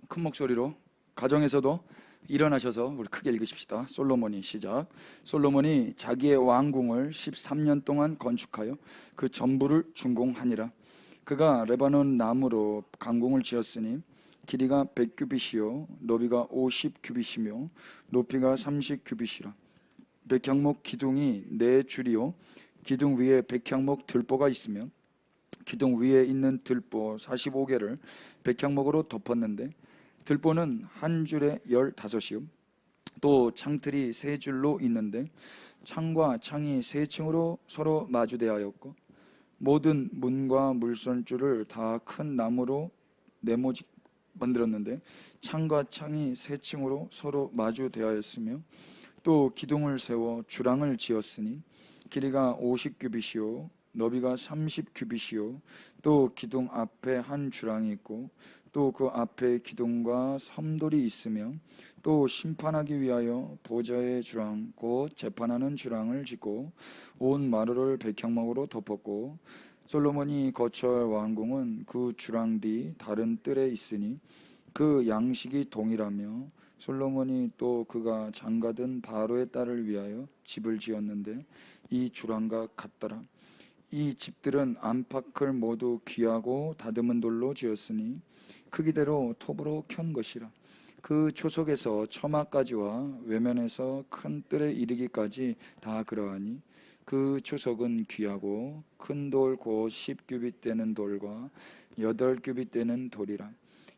큰 목소리로 가정에서도 일어나셔서 우리 크게 읽으십시다. 솔로몬이 시작. 솔로몬이 자기의 왕궁을 13년 동안 건축하여 그 전부를 준공하니라. 그가 레바논 나무로 강궁을 지었으니 길이가 100규빗이요 너비가 50규빗이며 높이가 30규빗이라. 백향목 기둥이 4줄이요 기둥 위에 백향목 들보가 있으며 기둥 위에 있는 들보 45개를 백향목으로 덮었는데 들보는 한 줄에 15이요 또 창틀이 3줄로 있는데 창과 창이 3층으로 서로 마주대하였고 모든 문과 물선줄을 다 큰 나무로 네모지 만들었는데 창과 창이 3층으로 서로 마주대하였으며 또 기둥을 세워 주랑을 지었으니 길이가 50규빗이요 너비가 30규빗이요 또 기둥 앞에 한 주랑이 있고 또 그 앞에 기둥과 섬돌이 있으며 또 심판하기 위하여 보좌의 주랑 곧 재판하는 주랑을 짓고 온 마루를 백향목으로 덮었고 솔로몬이 거처할 왕궁은 그 주랑 뒤 다른 뜰에 있으니 그 양식이 동일하며 솔로몬이 또 그가 장가든 바로의 딸을 위하여 집을 지었는데 이 주랑과 같더라. 이 집들은 안팎을 모두 귀하고 다듬은 돌로 지었으니 크기대로 톱으로 켠 것이라. 그 초석에서 처마까지와 외면에서 큰 뜰에 이르기까지 다 그러하니 그 초석은 귀하고 큰 돌 곧 10규빗 되는 돌과 8규빗 되는 돌이라.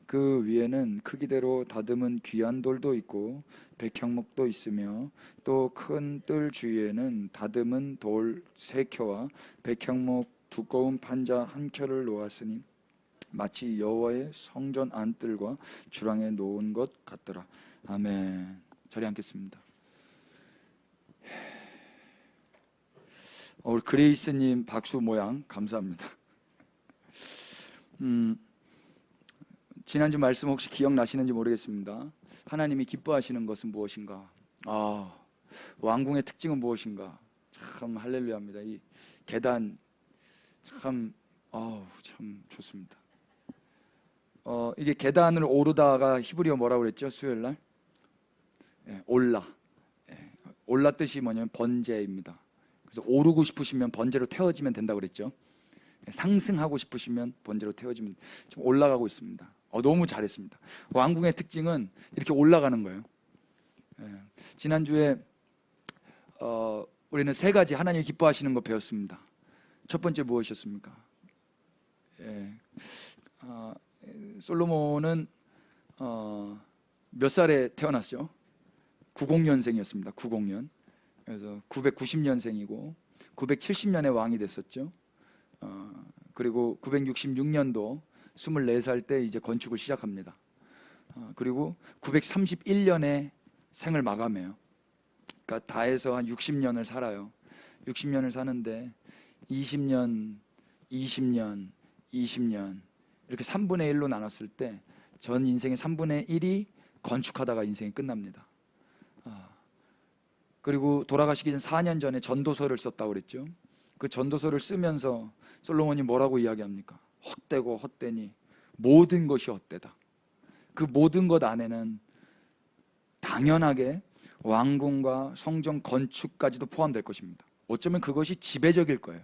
그 위에는 크기대로 다듬은 귀한 돌도 있고 백향목도 있으며 또 큰 뜰 주위에는 다듬은 돌 3켜와 백향목 두꺼운 판자 1켜를 놓았으니 마치 여호와의 성전 안뜰과 주랑에 놓은 것 같더라. 아멘. 자리에 앉겠습니다. 우리 그레이스님 박수 모양 감사합니다. 지난주 말씀 혹시 기억나시는지 모르겠습니다. 하나님이 기뻐하시는 것은 무엇인가? 왕궁의 특징은 무엇인가? 참 할렐루야입니다. 이 계단 참 좋습니다. 이게 계단을 오르다가 히브리어 뭐라고 그랬죠? 수요일 날? 올라. 올라 뜻이 뭐냐면 번제입니다. 그래서 오르고 싶으시면 번제로 태워지면 된다고 그랬죠. 상승하고 싶으시면 번제로 태워지면 좀 올라가고 있습니다. 너무 잘했습니다. 왕궁의 특징은 이렇게 올라가는 거예요. 지난주에 우리는 3가지 하나님이 기뻐하시는 거 배웠습니다. 첫 번째 무엇이었습니까? 솔로몬은 몇 살에 태어났죠? 90년생이었습니다. 90년. 그래서 990년생이고 970년에 왕이 됐었죠. 그리고 966년도 24살 때 이제 건축을 시작합니다. 그리고 931년에 생을 마감해요. 그러니까 다 해서 한 60년을 살아요. 60년을 사는데 20년, 20년, 20년 이렇게 3분의 1로 나눴을 때 전 인생의 3분의 1이 건축하다가 인생이 끝납니다. 그리고 돌아가시기 전 4년 전에 전도서를 썼다고 그랬죠. 그 전도서를 쓰면서 솔로몬이 뭐라고 이야기합니까? 헛되고 헛되니 모든 것이 헛되다. 그 모든 것 안에는 당연하게 왕궁과 성전 건축까지도 포함될 것입니다. 어쩌면 그것이 지배적일 거예요.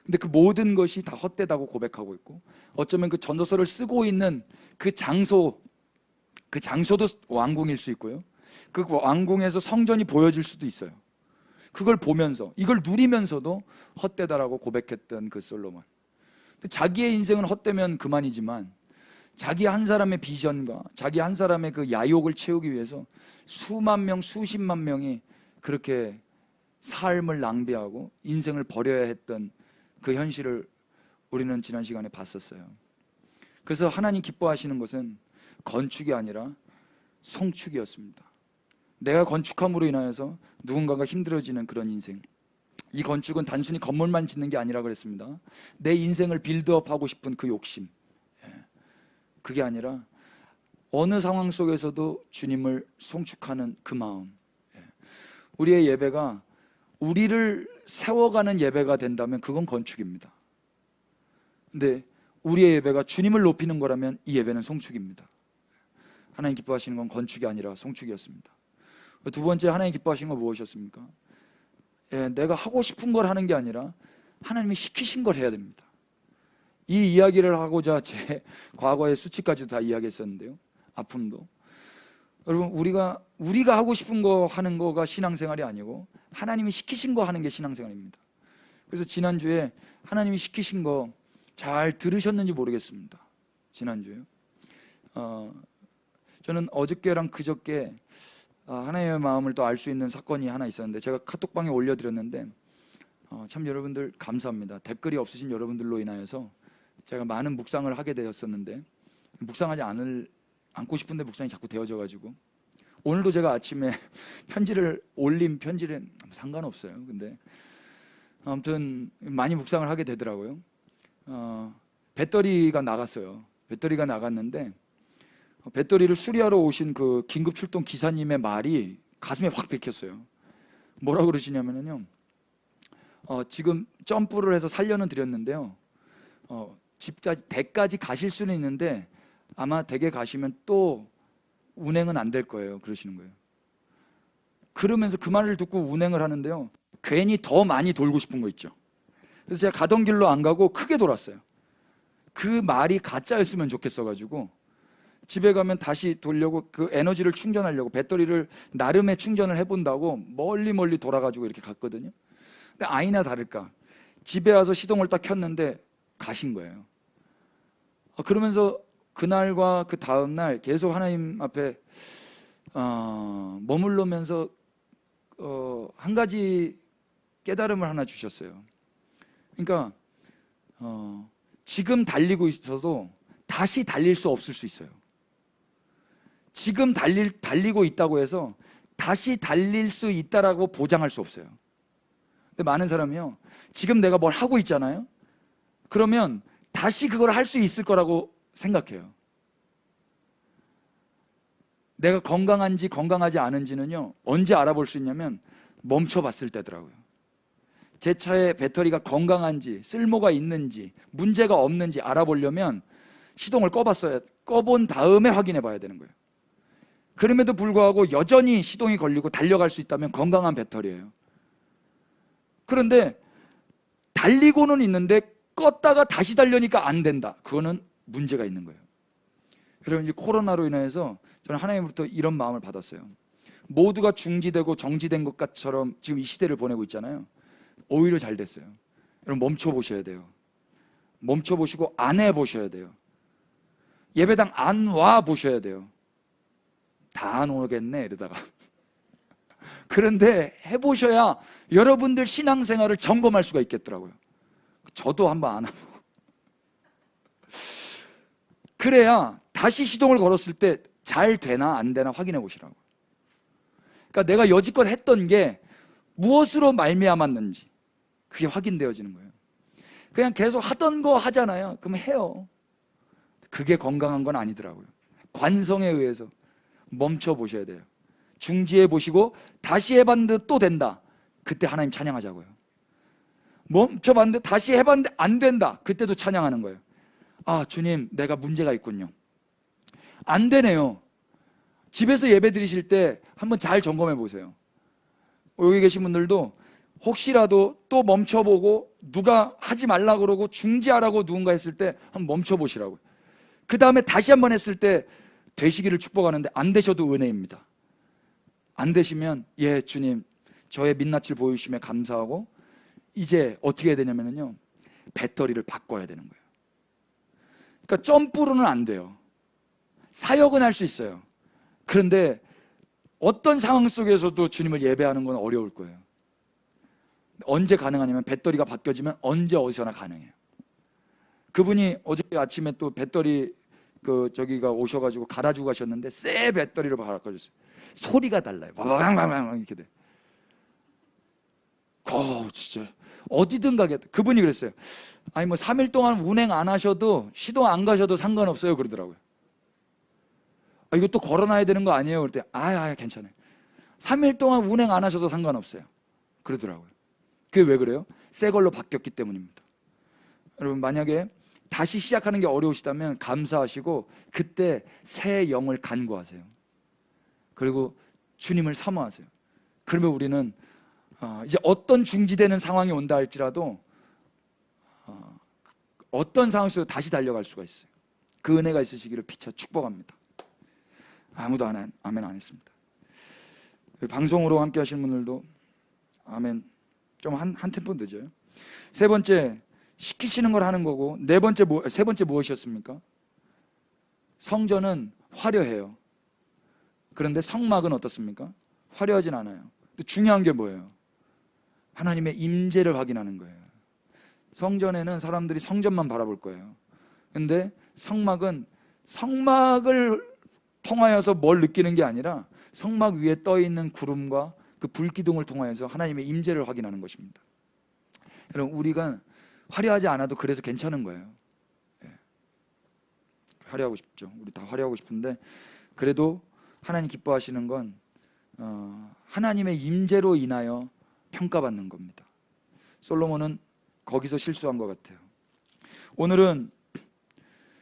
근데 그 모든 것이 다 헛되다고 고백하고 있고 어쩌면 그 전도서를 쓰고 있는 그 장소도 왕궁일 수 있고요. 그 왕궁에서 성전이 보여질 수도 있어요. 그걸 보면서 이걸 누리면서도 헛되다라고 고백했던 그 솔로몬. 자기의 인생은 헛되면 그만이지만 자기 한 사람의 비전과 자기 한 사람의 그 야욕을 채우기 위해서 수만 명, 수십만 명이 그렇게 삶을 낭비하고 인생을 버려야 했던 그 현실을 우리는 지난 시간에 봤었어요. 그래서 하나님 기뻐하시는 것은 건축이 아니라 송축이었습니다. 내가 건축함으로 인하여서 누군가가 힘들어지는 그런 인생. 이 건축은 단순히 건물만 짓는 게 아니라 그랬습니다. 내 인생을 빌드업하고 싶은 그 욕심, 그게 아니라 어느 상황 속에서도 주님을 송축하는 그 마음. 우리의 예배가 우리를 세워가는 예배가 된다면 그건 건축입니다. 근데 우리의 예배가 주님을 높이는 거라면 이 예배는 송축입니다. 하나님 기뻐하시는 건 건축이 아니라 송축이었습니다. 두 번째 하나님 기뻐하시는 건 무엇이었습니까? 내가 하고 싶은 걸 하는 게 아니라 하나님이 시키신 걸 해야 됩니다. 이 이야기를 하고자 제 과거의 수치까지도 다 이야기했었는데요. 아픔도. 여러분, 우리가 하고 싶은 거 하는 거가 신앙생활이 아니고 하나님이 시키신 거 하는 게 신앙생활입니다. 그래서 지난주에 하나님이 시키신 거 잘 들으셨는지 모르겠습니다. 지난주에요. 저는 어저께랑 그저께 하나님의 마음을 또 알 수 있는 사건이 하나 있었는데, 제가 카톡방에 올려드렸는데 참 여러분들 감사합니다. 댓글이 없으신 여러분들로 인하여서 제가 많은 묵상을 하게 되었었는데, 묵상하지 않고 싶은데 묵상이 자꾸 되어져가지고 오늘도 제가 아침에 편지를 올린 편지는 상관없어요. 근데 아무튼 많이 묵상을 하게 되더라고요. 배터리가 나갔어요. 배터리가 나갔는데 배터리를 수리하러 오신 그 긴급 출동 기사님의 말이 가슴에 확 박혔어요. 뭐라고 그러시냐면요, 지금 점프를 해서 살려는 드렸는데요, 댁까지 가실 수는 있는데 아마 댁에 가시면 또 운행은 안 될 거예요, 그러시는 거예요. 그러면서 그 말을 듣고 운행을 하는데요, 괜히 더 많이 돌고 싶은 거 있죠. 그래서 제가 가던 길로 안 가고 크게 돌았어요. 그 말이 가짜였으면 좋겠어가지고 집에 가면 다시 돌려고, 그 에너지를 충전하려고 배터리를 나름의 충전을 해본다고 멀리 돌아가지고 이렇게 갔거든요. 근데 아니나 다를까 집에 와서 시동을 딱 켰는데 가신 거예요. 그러면서 그날과 그 다음날 계속 하나님 앞에 머물러면서 한 가지 깨달음을 하나 주셨어요. 그러니까 지금 달리고 있어도 다시 달릴 수 없을 수 있어요. 지금 달리고 있다고 해서 다시 달릴 수 있다라고 보장할 수 없어요. 근데 많은 사람이요, 지금 내가 뭘 하고 있잖아요. 그러면 다시 그걸 할 수 있을 거라고 생각해요. 내가 건강한지 건강하지 않은지는요, 언제 알아볼 수 있냐면 멈춰봤을 때더라고요. 제 차의 배터리가 건강한지 쓸모가 있는지 문제가 없는지 알아보려면 시동을 꺼본 다음에 확인해 봐야 되는 거예요. 그럼에도 불구하고 여전히 시동이 걸리고 달려갈 수 있다면 건강한 배터리예요. 그런데 달리고는 있는데 껐다가 다시 달려니까 안 된다, 그거는 문제가 있는 거예요. 여러분, 이제 코로나로 인해서 저는 하나님으로부터 이런 마음을 받았어요. 모두가 중지되고 정지된 것처럼 지금 이 시대를 보내고 있잖아요. 오히려 잘 됐어요. 여러분, 멈춰 보셔야 돼요. 멈춰 보시고 안 해 보셔야 돼요. 예배당 안 와 보셔야 돼요. 다 안 오겠네 이러다가. 그런데 해보셔야 여러분들 신앙생활을 점검할 수가 있겠더라고요. 저도 한번 안 하고. 그래야 다시 시동을 걸었을 때 잘 되나 안 되나 확인해 보시라고. 그러니까 내가 여지껏 했던 게 무엇으로 말미암았는지 그게 확인되어지는 거예요. 그냥 계속 하던 거 하잖아요. 그럼 해요. 그게 건강한 건 아니더라고요. 관성에 의해서 멈춰 보셔야 돼요. 중지해 보시고 다시 해봤는데 또 된다, 그때 하나님 찬양하자고요. 멈춰봤는데 다시 해봤는데 안 된다, 그때도 찬양하는 거예요. 아, 주님, 내가 문제가 있군요. 안 되네요. 집에서 예배 드리실 때 한번 잘 점검해 보세요. 여기 계신 분들도 혹시라도 또 멈춰보고 누가 하지 말라 그러고 중지하라고 누군가 했을 때 한번 멈춰보시라고요. 그 다음에 다시 한번 했을 때 되시기를 축복하는데, 안 되셔도 은혜입니다. 안 되시면 예 주님, 저의 민낯을 보여주심에 감사하고 이제 어떻게 해야 되냐면요, 배터리를 바꿔야 되는 거예요. 그러니까 점프로는 안 돼요. 사역은 할 수 있어요. 그런데 어떤 상황 속에서도 주님을 예배하는 건 어려울 거예요. 언제 가능하냐면 배터리가 바뀌어지면 언제 어디서나 가능해요. 그분이 어제 아침에 또 배터리 저기가 오셔가지고 갈아주고 가셨는데 새 배터리로 바꿔줬어요. 소리가 달라요. 와방방방 이렇게 돼. 진짜 어디든 가게. 그분이 그랬어요. 아니 뭐 3일 동안 운행 안 하셔도 시동 안 가셔도 상관없어요, 그러더라고요. 이거 또 걸어놔야 되는 거 아니에요? 그럴 때 괜찮아요. 3일 동안 운행 안 하셔도 상관없어요, 그러더라고요. 그게 왜 그래요? 새 걸로 바뀌었기 때문입니다. 여러분, 만약에 다시 시작하는 게 어려우시다면 감사하시고 그때 새 영을 간구하세요. 그리고 주님을 사모하세요. 그러면 우리는 이제 어떤 중지되는 상황이 온다 할지라도 어떤 상황 속에서 다시 달려갈 수가 있어요. 그 은혜가 있으시기를 피차 축복합니다. 아무도 아멘 안 했습니다. 방송으로 함께 하시는 분들도 아멘. 좀 한 템포 늦어요. 세 번째, 시키시는 걸 하는 거고, 세 번째 무엇이었습니까? 성전은 화려해요. 그런데 성막은 어떻습니까? 화려하진 않아요. 근데 중요한 게 뭐예요? 하나님의 임재를 확인하는 거예요. 성전에는 사람들이 성전만 바라볼 거예요. 근데 성막은 성막을 통하여서 뭘 느끼는 게 아니라 성막 위에 떠 있는 구름과 그 불기둥을 통하여서 하나님의 임재를 확인하는 것입니다. 여러분, 우리가 화려하지 않아도 그래서 괜찮은 거예요. 화려하고 싶죠. 우리 다 화려하고 싶은데, 그래도 하나님 기뻐하시는 건 하나님의 임재로 인하여 평가받는 겁니다. 솔로몬은 거기서 실수한 것 같아요. 오늘은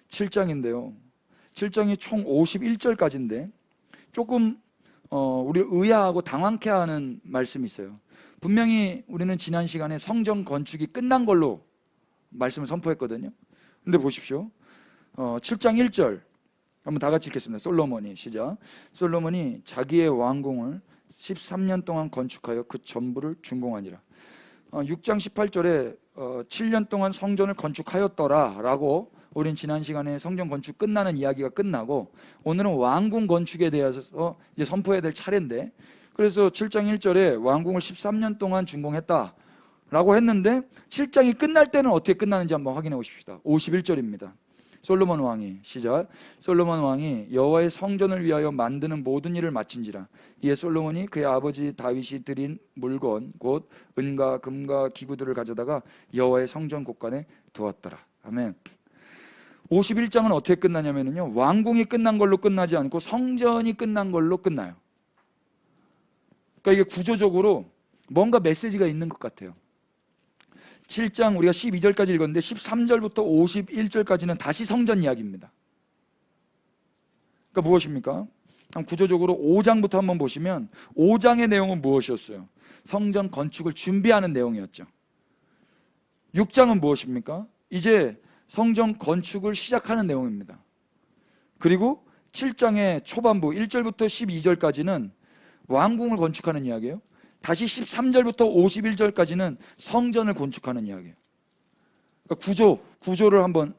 7장인데요. 7장이 총 51절까지인데 조금 우리를 의아하고 당황케 하는 말씀이 있어요. 분명히 우리는 지난 시간에 성전 건축이 끝난 걸로 말씀을 선포했거든요. 근데 보십시오. 7장 1절 한번 다 같이 읽겠습니다. 솔로몬이 시작. 솔로몬이 자기의 왕궁을 13년 동안 건축하여 그 전부를 준공하니라. 6장 18절에 7년 동안 성전을 건축하였더라 라고, 우린 지난 시간에 성전 건축 끝나는 이야기가 끝나고 오늘은 왕궁 건축에 대해서 이제 선포해야 될 차례인데, 그래서 7장 1절에 왕궁을 13년 동안 준공했다 라고 했는데 7장이 끝날 때는 어떻게 끝나는지 한번 확인해 보십시다. 51절입니다. 솔로몬 왕이 시작. 솔로몬 왕이 여호와의 성전을 위하여 만드는 모든 일을 마친지라. 이에 솔로몬이 그의 아버지 다윗이 드린 물건 곧 은과 금과 기구들을 가져다가 여호와의 성전 곳간에 두었더라. 아멘. 51장은 어떻게 끝나냐면요, 왕궁이 끝난 걸로 끝나지 않고 성전이 끝난 걸로 끝나요. 그러니까 이게 구조적으로 뭔가 메시지가 있는 것 같아요. 7장 우리가 12절까지 읽었는데 13절부터 51절까지는 다시 성전 이야기입니다. 그러니까 무엇입니까? 구조적으로 5장부터 한번 보시면 5장의 내용은 무엇이었어요? 성전 건축을 준비하는 내용이었죠. 6장은 무엇입니까? 이제 성전 건축을 시작하는 내용입니다. 그리고 7장의 초반부 1절부터 12절까지는 왕궁을 건축하는 이야기예요. 다시 13절부터 51절까지는 성전을 건축하는 이야기예요. 그러니까 구조를 한번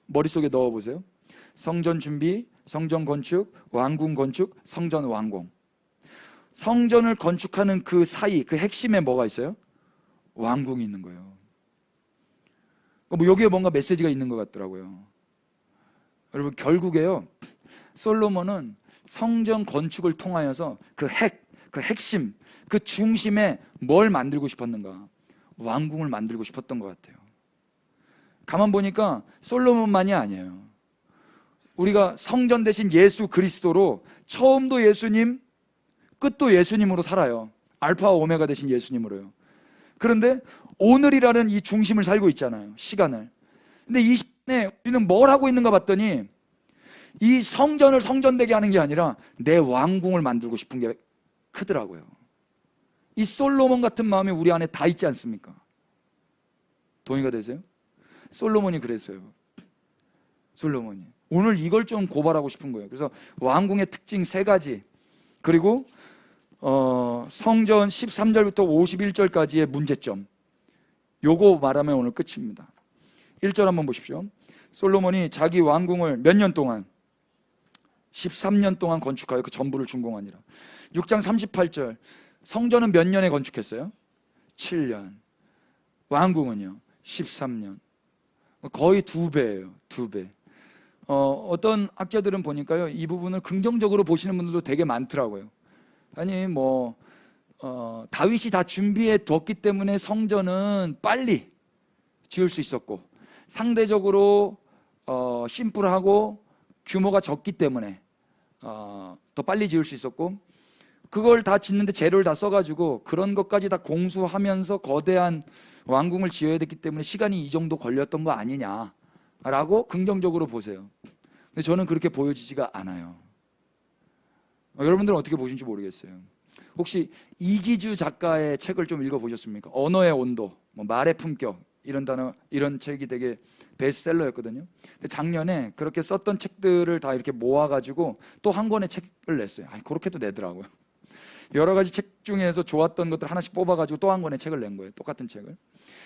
머릿속에 넣어보세요. 성전 준비, 성전 건축, 왕궁 건축, 성전 왕궁. 성전을 건축하는 그 사이, 그 핵심에 뭐가 있어요? 왕궁이 있는 거예요. 뭐 여기에 뭔가 메시지가 있는 것 같더라고요. 여러분, 결국에요, 솔로몬은 성전 건축을 통하여서 그 핵심, 그 중심에 뭘 만들고 싶었는가? 왕궁을 만들고 싶었던 것 같아요. 가만 보니까 솔로몬만이 아니에요. 우리가 성전 대신 예수 그리스도로 처음도 예수님, 끝도 예수님으로 살아요. 알파와 오메가 대신 예수님으로요. 그런데 오늘이라는 이 중심을 살고 있잖아요. 시간을. 근데 이 시간에 우리는 뭘 하고 있는가 봤더니 이 성전을 성전되게 하는 게 아니라 내 왕궁을 만들고 싶은 게 크더라고요. 이 솔로몬 같은 마음이 우리 안에 다 있지 않습니까? 동의가 되세요? 솔로몬이 그랬어요. 솔로몬이 오늘 이걸 좀 고발하고 싶은 거예요. 그래서 왕궁의 특징 3가지, 그리고 성전 13절부터 51절까지의 문제점, 요거 말하면 오늘 끝입니다. 1절 한번 보십시오. 솔로몬이 자기 왕궁을 몇 년 동안? 13년 동안 건축하여 그 전부를 준공하니라. 6장 38절, 성전은 몇 년에 건축했어요? 7년. 왕궁은요? 13년. 거의 2배예요. 2배. 어떤 학자들은 보니까요, 이 부분을 긍정적으로 보시는 분들도 되게 많더라고요. 아니 다윗이 다 준비해 뒀기 때문에 성전은 빨리 지을 수 있었고, 상대적으로 심플하고 규모가 적기 때문에 더 빨리 지을 수 있었고, 그걸 다 짓는데 재료를 다 써가지고 그런 것까지 다 공수하면서 거대한 왕궁을 지어야 됐기 때문에 시간이 이 정도 걸렸던 거 아니냐, 라고 긍정적으로 보세요. 근데 저는 그렇게 보여지지가 않아요. 여러분들은 어떻게 보시는지 모르겠어요. 혹시 이기주 작가의 책을 좀 읽어보셨습니까? 언어의 온도, 뭐 말의 품격, 이런 단어, 이런 책이 되게 베스트셀러였거든요. 근데 작년에 그렇게 썼던 책들을 다 이렇게 모아가지고 또 한 권의 책을 냈어요. 그렇게도 내더라고요. 여러 가지 책 중에서 좋았던 것들 하나씩 뽑아가지고 또 한 권의 책을 낸 거예요. 똑같은 책을.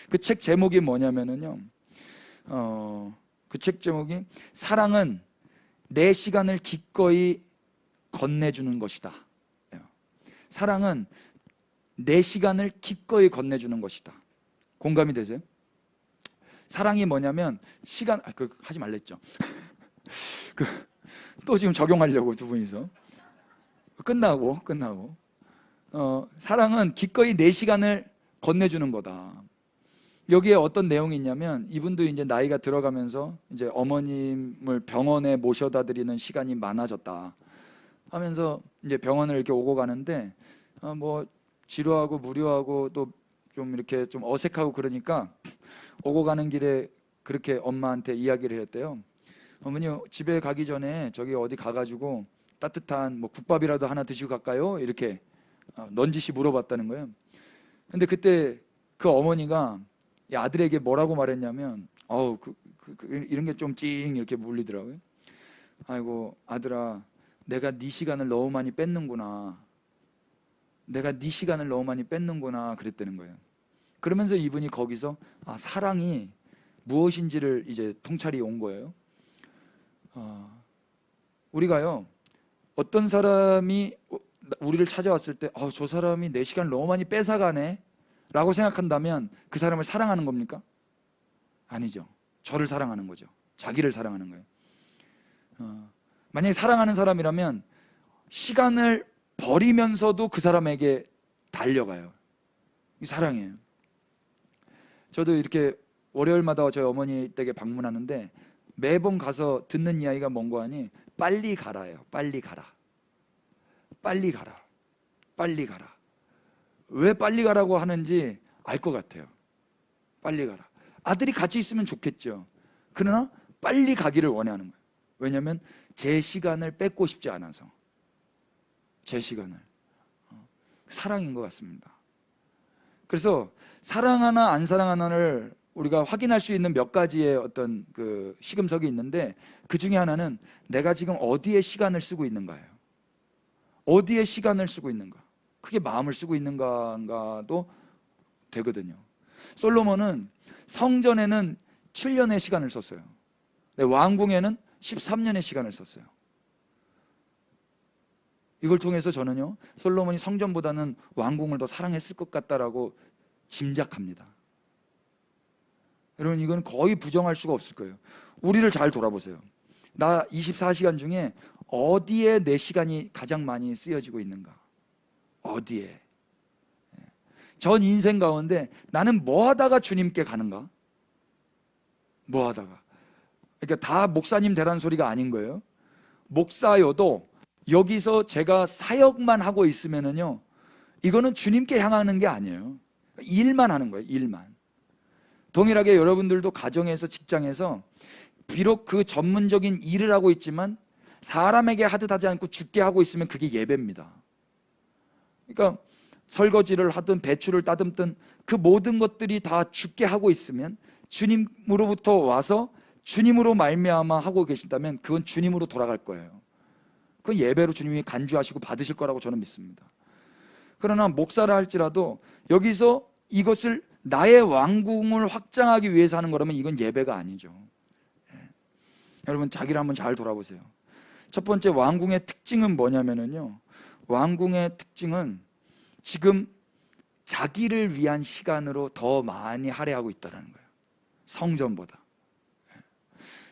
그 책 제목이 뭐냐면은요, 그 책 제목이 사랑은 내 시간을 기꺼이 건네주는 것이다. 사랑은 내 시간을 기꺼이 건네주는 것이다. 공감이 되세요? 사랑이 뭐냐면 시간, 하지 말랬죠. 또 지금 적용하려고 두 분이서 끝나고 사랑은 기꺼이 내 시간을 건네주는 거다. 여기에 어떤 내용이 있냐면, 이분도 이제 나이가 들어가면서 이제 어머님을 병원에 모셔다 드리는 시간이 많아졌다 하면서 이제 병원을 이렇게 오고 가는데, 뭐 지루하고 무료하고 또 좀 이렇게 좀 어색하고 그러니까 오고 가는 길에 그렇게 엄마한테 이야기를 했대요. 어머니, 집에 가기 전에 저기 어디 가가지고 따뜻한 뭐 국밥이라도 하나 드시고 갈까요? 이렇게 넌지시 물어봤다는 거예요. 근데 그때 그 어머니가 이 아들에게 뭐라고 말했냐면, 이런 게 좀 찡 이렇게 물리더라고요. 아이고 아들아, 내가 네 시간을 너무 많이 뺏는구나. 내가 네 시간을 너무 많이 뺏는구나 그랬다는 거예요. 그러면서 이분이 거기서 사랑이 무엇인지를 이제 통찰이 온 거예요. 우리가요, 어떤 사람이 우리를 찾아왔을 때 저 사람이 내 시간을 너무 많이 뺏어가네 라고 생각한다면 그 사람을 사랑하는 겁니까? 아니죠. 저를 사랑하는 거죠. 자기를 사랑하는 거예요. 만약에 사랑하는 사람이라면 시간을 버리면서도 그 사람에게 달려가요. 이 사랑이에요. 저도 이렇게 월요일마다 저희 어머니 댁에 방문하는데 매번 가서 듣는 이야기가 뭔고 하니, 빨리 가라예요. 빨리 가라. 빨리 가라. 빨리 가라. 왜 빨리 가라고 하는지 알 것 같아요. 빨리 가라. 아들이 같이 있으면 좋겠죠. 그러나 빨리 가기를 원하는 거예요. 왜냐하면 제 시간을 뺏고 싶지 않아서. 제 시간을. 사랑인 것 같습니다. 그래서 사랑하나 안 사랑하나를 우리가 확인할 수 있는 몇 가지의 어떤 그 시금석이 있는데, 그 중에 하나는 내가 지금 어디에 시간을 쓰고 있는가예요. 어디에 시간을 쓰고 있는가. 그게 마음을 쓰고 있는가도 되거든요. 솔로몬은 성전에는 7년의 시간을 썼어요. 왕궁에는 13년의 시간을 썼어요. 이걸 통해서 저는요, 솔로몬이 성전보다는 왕궁을 더 사랑했을 것 같다라고 짐작합니다. 여러분, 이건 거의 부정할 수가 없을 거예요. 우리를 잘 돌아보세요. 나 24시간 중에 어디에 내 시간이 가장 많이 쓰여지고 있는가? 어디에? 전 인생 가운데 나는 뭐 하다가 주님께 가는가? 뭐 하다가? 그러니까 다 목사님 되라는 소리가 아닌 거예요. 목사여도 여기서 제가 사역만 하고 있으면은요, 이거는 주님께 향하는 게 아니에요. 일만 하는 거예요. 일만. 동일하게 여러분들도 가정에서, 직장에서 비록 그 전문적인 일을 하고 있지만 사람에게 하듯 하지 않고 주께 하고 있으면 그게 예배입니다. 그러니까 설거지를 하든 배추를 따듬든 그 모든 것들이 다 주께 하고 있으면, 주님으로부터 와서 주님으로 말미암아 하고 계신다면 그건 주님으로 돌아갈 거예요. 그건 예배로 주님이 간주하시고 받으실 거라고 저는 믿습니다. 그러나 목사라 할지라도 여기서 이것을 나의 왕궁을 확장하기 위해서 하는 거라면 이건 예배가 아니죠. 여러분, 자기를 한번 잘 돌아보세요. 첫 번째 왕궁의 특징은 뭐냐면요, 왕궁의 특징은 지금 자기를 위한 시간으로 더 많이 할애하고 있다는 거예요. 성전보다.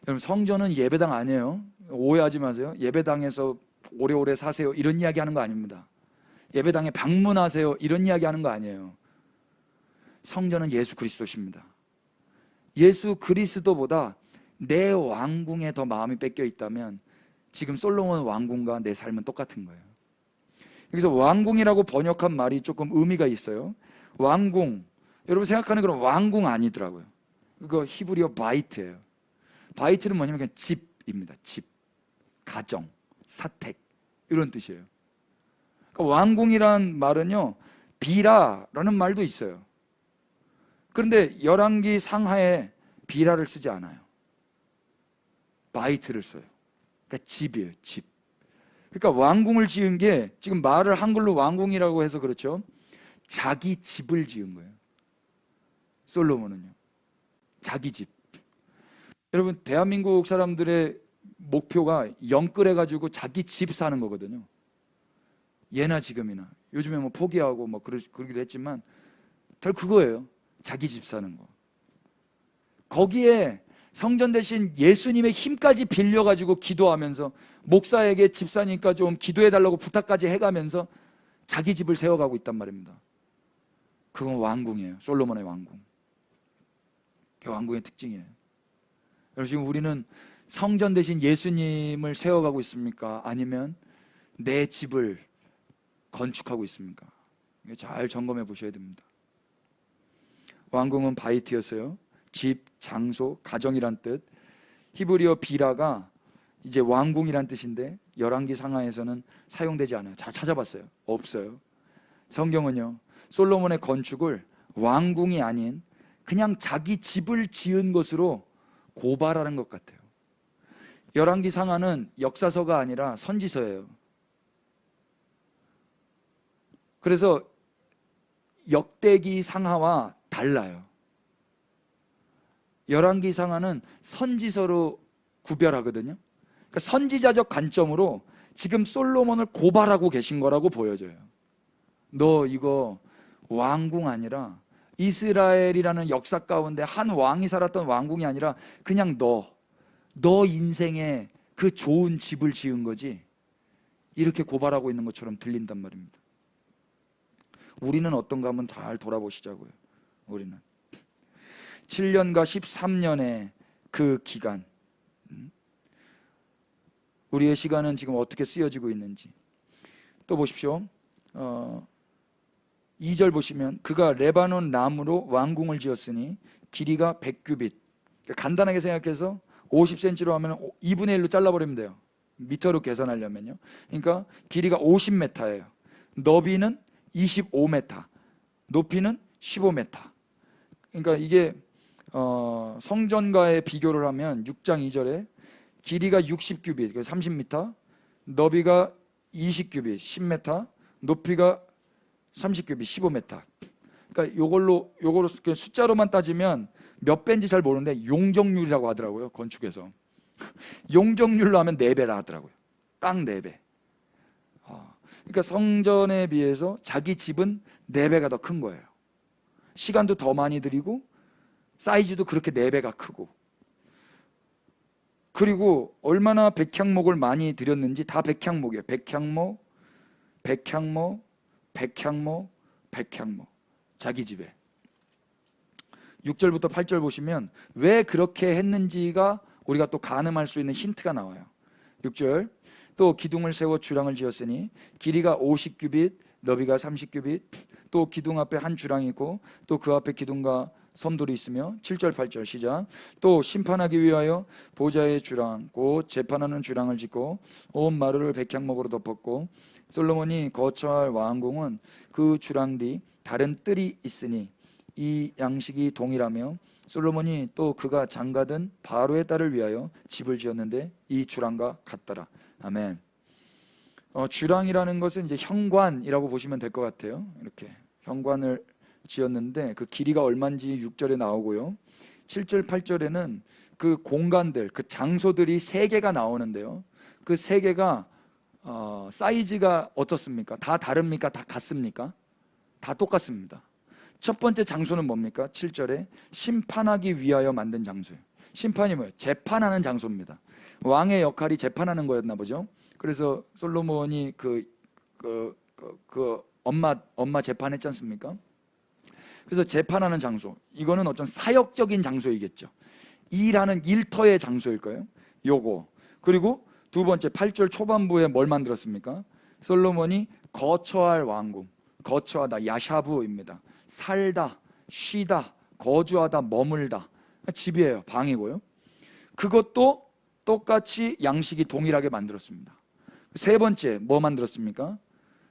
여러분, 성전은 예배당 아니에요. 오해하지 마세요. 예배당에서 오래오래 사세요 이런 이야기 하는 거 아닙니다. 예배당에 방문하세요 이런 이야기 하는 거 아니에요. 성전은 예수 그리스도십니다. 예수 그리스도보다 내 왕궁에 더 마음이 뺏겨 있다면 지금 솔로몬 왕궁과 내 삶은 똑같은 거예요. 여기서 왕궁이라고 번역한 말이 조금 의미가 있어요. 왕궁, 여러분 생각하는 그런 왕궁 아니더라고요. 그거 히브리어 바이트예요. 바이트는 뭐냐면 그냥 집입니다. 집, 가정, 사택 이런 뜻이에요. 그러니까 왕궁이란 말은요, 비라라는 말도 있어요. 그런데 열왕기 상하에 비라를 쓰지 않아요. 바이트를 써요. 그러니까 집이에요, 집. 그러니까 왕궁을 지은 게, 지금 말을 한글로 왕궁이라고 해서 그렇죠, 자기 집을 지은 거예요. 솔로몬은요, 자기 집. 여러분, 대한민국 사람들의 목표가 영끌해가지고 자기 집 사는 거거든요. 예나 지금이나. 요즘에 뭐 포기하고 뭐 그러기도 했지만 결국 그거예요. 자기 집 사는 거. 거기에 성전 대신 예수님의 힘까지 빌려가지고 기도하면서, 목사에게 집 사니까 좀 기도해달라고 부탁까지 해가면서 자기 집을 세워가고 있단 말입니다. 그건 왕궁이에요. 솔로몬의 왕궁. 그게 왕궁의 특징이에요. 여러분, 지금 우리는 성전 대신 예수님을 세워가고 있습니까? 아니면 내 집을 건축하고 있습니까? 잘 점검해 보셔야 됩니다. 왕궁은 바이트였어요. 집, 장소, 가정이란 뜻. 히브리어 비라가 이제 왕궁이란 뜻인데 열왕기 상하에서는 사용되지 않아요. 잘 찾아봤어요. 없어요. 성경은요, 솔로몬의 건축을 왕궁이 아닌 그냥 자기 집을 지은 것으로 고발하는 것 같아요. 열왕기 상하는 역사서가 아니라 선지서예요. 그래서 역대기 상하와 달라요. 열왕기 상하는 선지서로 구별하거든요. 그러니까 선지자적 관점으로 지금 솔로몬을 고발하고 계신 거라고 보여져요. 너 이거 왕궁 아니라, 이스라엘이라는 역사 가운데 한 왕이 살았던 왕궁이 아니라 그냥 너 인생에 그 좋은 집을 지은 거지, 이렇게 고발하고 있는 것처럼 들린단 말입니다. 우리는 어떤가 한번 잘 돌아보시자고요. 우리는 7년과 13년의 그 기간, 우리의 시간은 지금 어떻게 쓰여지고 있는지 또 보십시오. 2절 보시면, 그가 레바논 나무로 왕궁을 지었으니 길이가 100규빗. 간단하게 생각해서 50cm로 하면 2분의 1로 잘라버리면 돼요. 미터로 계산하려면요. 그러니까 길이가 50m예요. 너비는 25m, 높이는 15m. 그러니까 이게 성전과의 비교를 하면 6장 2절에 길이가 60규빗, 30m, 너비가 20규빗, 10m, 높이가 30규빗, 15m. 그러니까 요걸로 숫자로만 따지면 몇 배인지 잘 모르는데 용적률이라고 하더라고요, 건축에서. 용적률로 하면 4배라 하더라고요. 딱 4배. 그러니까 성전에 비해서 자기 집은 4배가 더 큰 거예요. 시간도 더 많이 들이고 사이즈도 그렇게 4배가 크고, 그리고 얼마나 백향목을 많이 들였는지 다 백향목이에요. 백향목, 백향목, 백향목, 백향목. 자기 집에. 6절부터 8절 보시면 왜 그렇게 했는지가 우리가 또 가늠할 수 있는 힌트가 나와요. 6절, 또 기둥을 세워 주랑을 지었으니 길이가 50규빗, 너비가 30규빗. 또 기둥 앞에 한 주랑이 있고 또 그 앞에 기둥과 섬돌이 있으며. 7절 8절 시작. 또 심판하기 위하여 보좌의 주랑 곧 재판하는 주랑을 짓고 온 마루를 백향목으로 덮었고, 솔로몬이 거처할 왕궁은 그 주랑뒤 다른 뜰이 있으니 이 양식이 동일하며, 솔로몬이 또 그가 장가든 바로의 딸을 위하여 집을 지었는데 이 주랑과 같더라. 아멘. 주랑이라는 것은 이제 현관이라고 보시면 될 것 같아요. 이렇게 현관을 지었는데 그 길이가 얼마인지 6절에 나오고요. 7절 8절에는 그 공간들, 그 장소들이 3개가 나오는데요. 그 3개가 사이즈가 어떻습니까? 다 다릅니까? 다 같습니까? 다 똑같습니다. 첫 번째 장소는 뭡니까? 7절에 심판하기 위하여 만든 장소예요. 심판이 뭐예요? 재판하는 장소입니다. 왕의 역할이 재판하는 거였나 보죠. 그래서 솔로몬이 엄마 재판했지 않습니까? 그래서 재판하는 장소, 이거는 어떤 사역적인 장소이겠죠. 일하는 일터의 장소일 거예요. 요거. 그리고 두 번째 8절 초반부에 뭘 만들었습니까? 솔로몬이 거처할 왕궁. 거처하다, 야샤브입니다. 살다, 쉬다, 거주하다, 머물다. 집이에요. 방이고요. 그것도 똑같이 양식이 동일하게 만들었습니다. 세 번째 뭐 만들었습니까?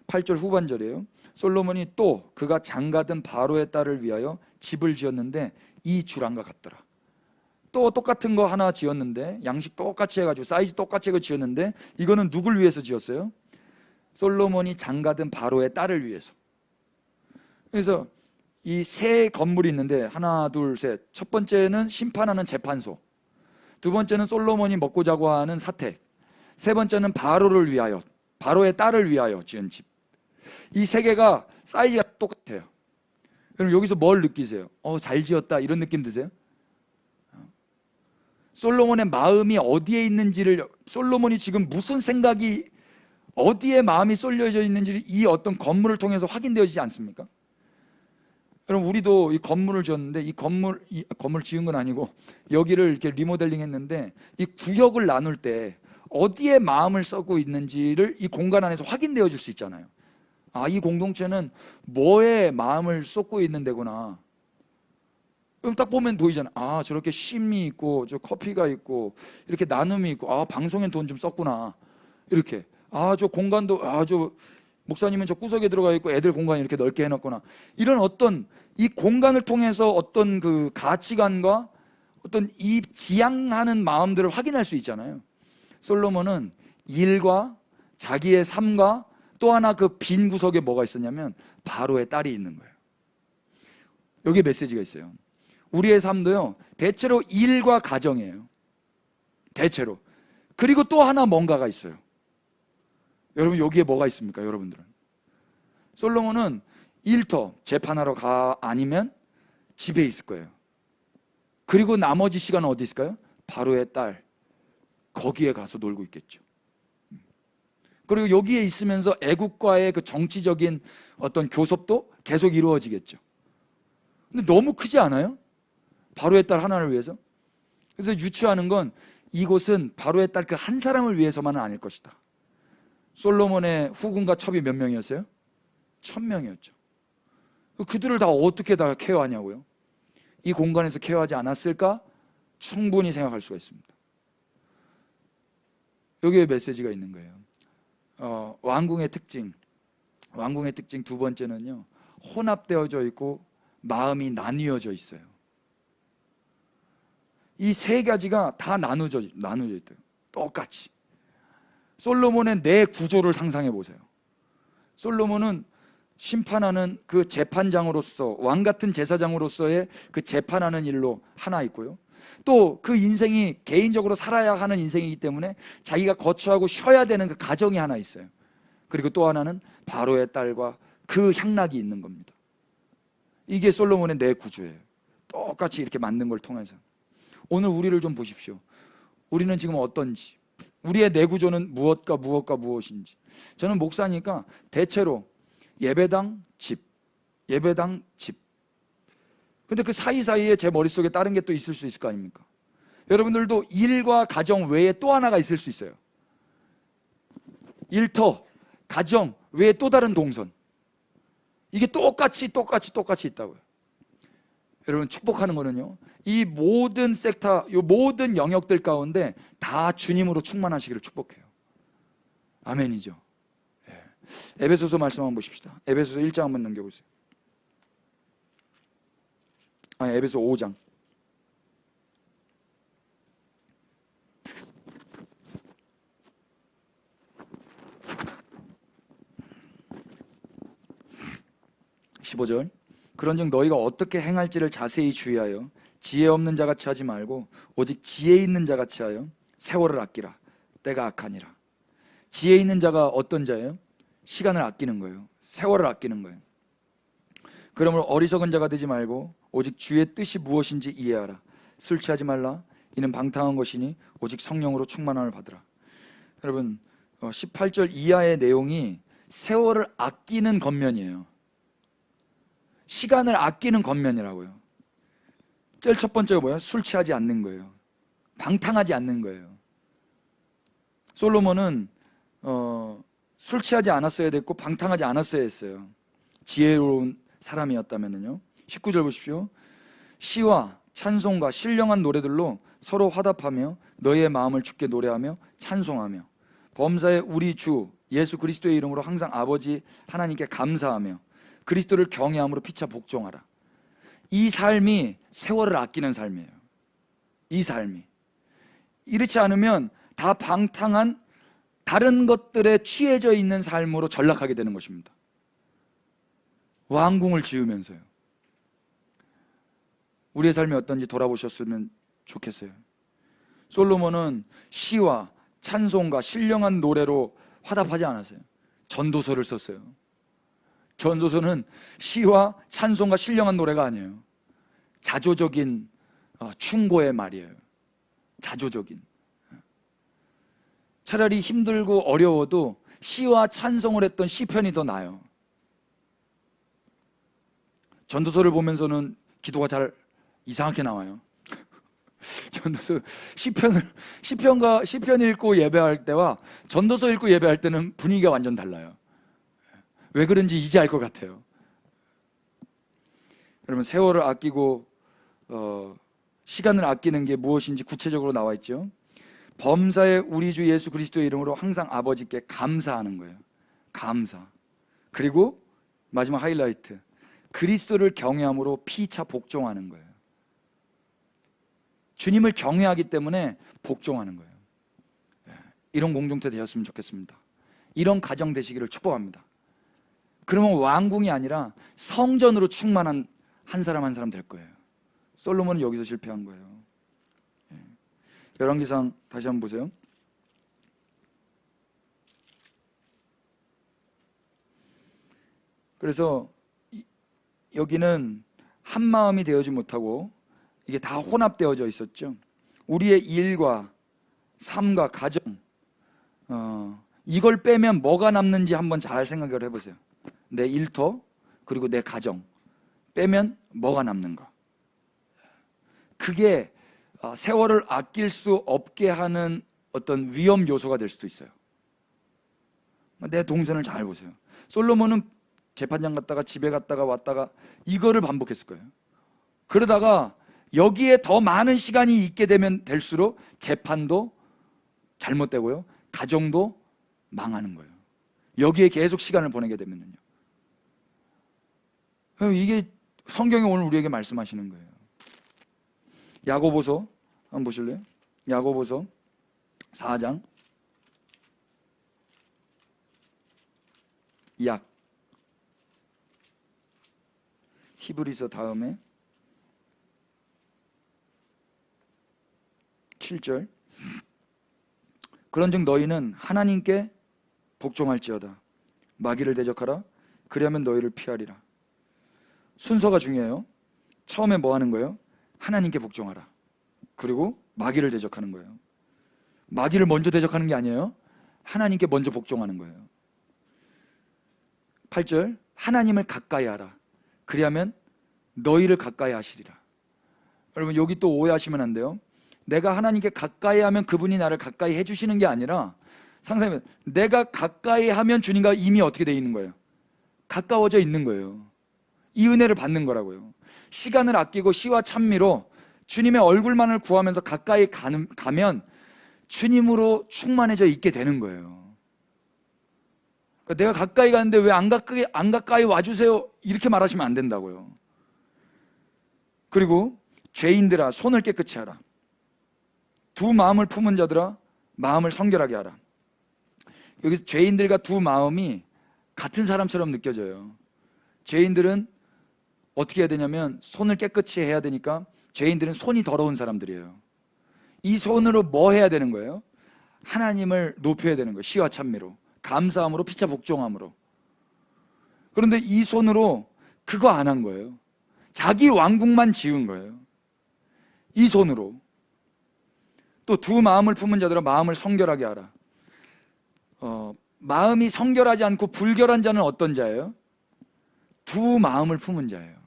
8절 후반절이에요. 솔로몬이 또 그가 장가든 바로의 딸을 위하여 집을 지었는데 이 주랑과 같더라. 또 똑같은 거 하나 지었는데, 양식 똑같이 해가지고 사이즈 똑같이 해서 지었는데, 이거는 누굴 위해서 지었어요? 솔로몬이 장가든 바로의 딸을 위해서. 그래서 이 세 건물이 있는데, 하나 둘 셋, 첫 번째는 심판하는 재판소, 두 번째는 솔로몬이 먹고 자고 하는 사택, 세 번째는 바로를 위하여, 바로의 딸을 위하여 지은 집. 이 세 개가 사이즈가 똑같아요. 그럼 여기서 뭘 느끼세요? 잘 지었다 이런 느낌 드세요? 솔로몬의 마음이 어디에 있는지를, 솔로몬이 지금 무슨 생각이, 어디에 마음이 쏠려져 있는지 이 어떤 건물을 통해서 확인되어지지 않습니까? 그럼 우리도 이 건물을 지었는데, 이 건물 지은 건 아니고 여기를 이렇게 리모델링 했는데, 이 구역을 나눌 때 어디에 마음을 쏟고 있는지를 이 공간 안에서 확인되어질 수 있잖아요. 이 공동체는 뭐에 마음을 쏟고 있는 데구나. 그럼 딱 보면 보이잖아. 저렇게 쉼이 있고, 저 커피가 있고, 이렇게 나눔이 있고, 방송엔 돈 좀 썼구나. 이렇게. 저 공간도, 저 목사님은 저 구석에 들어가 있고, 애들 공간 이렇게 넓게 해놨구나. 이런 어떤 이 공간을 통해서 어떤 그 가치관과 어떤 이 지향하는 마음들을 확인할 수 있잖아요. 솔로몬은 일과 자기의 삶과 또 하나 그 빈 구석에 뭐가 있었냐면 바로의 딸이 있는 거예요. 여기에 메시지가 있어요. 우리의 삶도요, 대체로 일과 가정이에요. 대체로. 그리고 또 하나 뭔가가 있어요. 여러분, 여기에 뭐가 있습니까? 여러분들은 솔로몬은 일터 재판하러 아니면 집에 있을 거예요. 그리고 나머지 시간은 어디 있을까요? 바로의 딸, 거기에 가서 놀고 있겠죠. 그리고 여기에 있으면서 애국과의 그 정치적인 어떤 교섭도 계속 이루어지겠죠. 근데 너무 크지 않아요? 바로의 딸 하나를 위해서? 그래서 유추하는 건 이곳은 바로의 딸 그 한 사람을 위해서만은 아닐 것이다. 솔로몬의 후궁과 첩이 몇 명이었어요? 1000명이었죠. 그들을 다 어떻게 다 케어하냐고요? 이 공간에서 케어하지 않았을까? 충분히 생각할 수가 있습니다. 여기에 메시지가 있는 거예요. 왕궁의 특징 두 번째는요, 혼합되어져 있고 마음이 나뉘어져 있어요. 이 세 가지가 다 나눠져 있대요. 똑같이. 솔로몬의 내 구조를 상상해 보세요. 솔로몬은 심판하는 그 재판장으로서, 왕 같은 제사장으로서의 그 재판하는 일로 하나 있고요, 또 그 인생이 개인적으로 살아야 하는 인생이기 때문에 자기가 거처하고 쉬어야 되는 그 가정이 하나 있어요. 그리고 또 하나는 바로의 딸과 그 향락이 있는 겁니다. 이게 솔로몬의 내 구조예요. 똑같이 이렇게 만든 걸 통해서. 오늘 우리를 좀 보십시오. 우리는 지금 어떤지, 우리의 내 구조는 무엇인지. 저는 목사니까 대체로 예배당, 집, 예배당, 집. 근데 그 사이사이에 제 머릿속에 다른 게 또 있을 수 있을 거 아닙니까? 여러분들도 일과 가정 외에 또 하나가 있을 수 있어요. 일터, 가정 외에 또 다른 동선. 이게 똑같이 있다고요. 여러분, 축복하는 거는요, 이 모든 섹터, 이 모든 영역들 가운데 다 주님으로 충만하시기를 축복해요. 아멘이죠. 에베소서 말씀 한번 보십시다. 에베소서 1장 한번 넘겨보세요. 에베소 5장. (15절) 그런즉 너희가 어떻게 행할지를 자세히 주의하여 지혜 없는 자같이 하지 말고 오직 지혜 있는 자같이 하여 세월을 아끼라. 때가 악하니라. 지혜 있는 자가 어떤 자예요? 시간을 아끼는 거예요. 세월을 아끼는 거예요. 그러므로 어리석은 자가 되지 말고 오직 주의 뜻이 무엇인지 이해하라. 술 취하지 말라. 이는 방탕한 것이니 오직 성령으로 충만함을 받으라. 여러분, 18절 이하의 내용이 세월을 아끼는 겉면이에요. 시간을 아끼는 겉면이라고요. 제일 첫 번째가 뭐예요? 술 취하지 않는 거예요. 방탕하지 않는 거예요. 솔로몬은 술 취하지 않았어야 됐고 방탕하지 않았어야 했어요. 지혜로운 사람이었다면요. 19절 보십시오. 시와 찬송과 신령한 노래들로 서로 화답하며 너희의 마음을 주께 노래하며 찬송하며 범사의 우리 주 예수 그리스도의 이름으로 항상 아버지 하나님께 감사하며 그리스도를 경외함으로 피차 복종하라. 이 삶이 세월을 아끼는 삶이에요. 이 삶이. 이렇지 않으면 다 방탕한 다른 것들에 취해져 있는 삶으로 전락하게 되는 것입니다. 왕궁을 지으면서요. 우리의 삶이 어떤지 돌아보셨으면 좋겠어요. 솔로몬은 시와 찬송과 신령한 노래로 화답하지 않았어요. 전도서를 썼어요. 전도서는 시와 찬송과 신령한 노래가 아니에요. 자조적인 충고의 말이에요. 자조적인. 차라리 힘들고 어려워도 시와 찬송을 했던 시편이 더 나아요. 전도서를 보면서는 기도가 잘 이상하게 나와요. 전도서 시편 읽고 예배할 때와 전도서 읽고 예배할 때는 분위기가 완전 달라요. 왜 그런지 이제 알 것 같아요. 여러분, 세월을 아끼고 시간을 아끼는 게 무엇인지 구체적으로 나와 있죠. 범사의 우리 주 예수 그리스도의 이름으로 항상 아버지께 감사하는 거예요. 감사. 그리고 마지막 하이라이트, 그리스도를 경외함으로 피차 복종하는 거예요. 주님을 경외하기 때문에 복종하는 거예요. 이런 공동체 되었으면 좋겠습니다. 이런 가정 되시기를 축복합니다. 그러면 왕궁이 아니라 성전으로 충만한 한 사람 한 사람 될 거예요. 솔로몬은 여기서 실패한 거예요. 열왕기상 다시 한번 보세요. 그래서 여기는 한 마음이 되어지 못하고 이게 다 혼합되어져 있었죠. 우리의 일과 삶과 가정, 이걸 빼면 뭐가 남는지 한번 잘 생각을 해보세요. 내 일터 그리고 내 가정 빼면 뭐가 남는가. 그게 세월을 아낄 수 없게 하는 어떤 위험 요소가 될 수도 있어요. 내 동선을 잘 보세요. 솔로몬은 재판장 갔다가 집에 갔다가 왔다가 이거를 반복했을 거예요. 그러다가 여기에 더 많은 시간이 있게 되면 될수록 재판도 잘못되고요, 가정도 망하는 거예요. 여기에 계속 시간을 보내게 되면요. 이게 성경이 오늘 우리에게 말씀하시는 거예요. 야고보서 한번 보실래요? 야고보서 4장 히브리서 다음에 7절, 그런즉 너희는 하나님께 복종할지어다. 마귀를 대적하라. 그리하면 너희를 피하리라. 순서가 중요해요. 처음에 뭐 하는 거예요? 하나님께 복종하라. 그리고 마귀를 대적하는 거예요. 마귀를 먼저 대적하는 게 아니에요. 하나님께 먼저 복종하는 거예요. 8절, 하나님을 가까이 하라. 그리하면 너희를 가까이 하시리라. 여러분, 여기 또 오해하시면 안 돼요. 내가 하나님께 가까이 하면 그분이 나를 가까이 해주시는 게 아니라, 상상해보세요. 내가 가까이 하면 주님과 이미 어떻게 돼 있는 거예요? 가까워져 있는 거예요. 이 은혜를 받는 거라고요. 시간을 아끼고 시와 찬미로 주님의 얼굴만을 구하면서 가까이 가면 주님으로 충만해져 있게 되는 거예요. 그러니까 내가 가까이 가는데 왜 안 가까이 와주세요? 이렇게 말하시면 안 된다고요. 그리고 죄인들아, 손을 깨끗이 하라. 두 마음을 품은 자들아, 마음을 성결하게 하라. 여기서 죄인들과 두 마음이 같은 사람처럼 느껴져요. 죄인들은 어떻게 해야 되냐면 손을 깨끗이 해야 되니까, 죄인들은 손이 더러운 사람들이에요. 이 손으로 뭐 해야 되는 거예요? 하나님을 높여야 되는 거예요. 시와 찬미로, 감사함으로, 피차 복종함으로. 그런데 이 손으로 그거 안 한 거예요. 자기 왕국만 지은 거예요. 이 손으로. 또 두 마음을 품은 자들아, 마음을 성결하게 하라. 마음이 성결하지 않고 불결한 자는 어떤 자예요? 두 마음을 품은 자예요.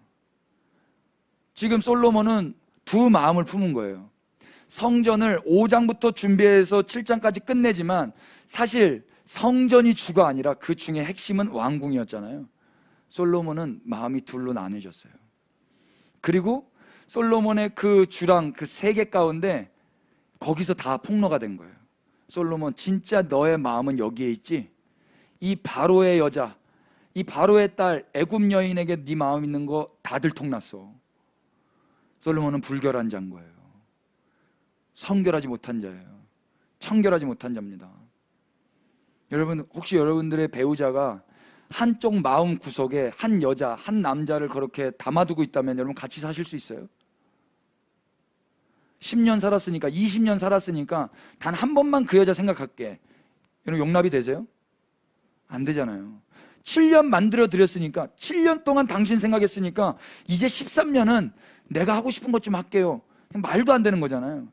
지금 솔로몬은 두 마음을 품은 거예요. 성전을 5장부터 준비해서 7장까지 끝내지만 사실 성전이 주가 아니라 그 중에 핵심은 왕궁이었잖아요. 솔로몬은 마음이 둘로 나뉘어졌어요. 그리고 솔로몬의 그 주랑 그 세계 가운데 거기서 다 폭로가 된 거예요. 솔로몬, 진짜 너의 마음은 여기에 있지? 이 바로의 여자, 이 바로의 딸 애굽 여인에게 네 마음 있는 거 다 들통났어. 솔로몬은 불결한 자인 거예요. 성결하지 못한 자예요. 청결하지 못한 자입니다. 여러분, 혹시 여러분들의 배우자가 한쪽 마음 구석에 한 여자, 한 남자를 그렇게 담아두고 있다면 여러분 같이 사실 수 있어요? 10년 살았으니까, 20년 살았으니까 단 한 번만 그 여자 생각할게. 여러분 용납이 되세요? 안 되잖아요. 7년 만들어 드렸으니까, 7년 동안 당신 생각했으니까 이제 13년은 내가 하고 싶은 것 좀 할게요. 말도 안 되는 거잖아요.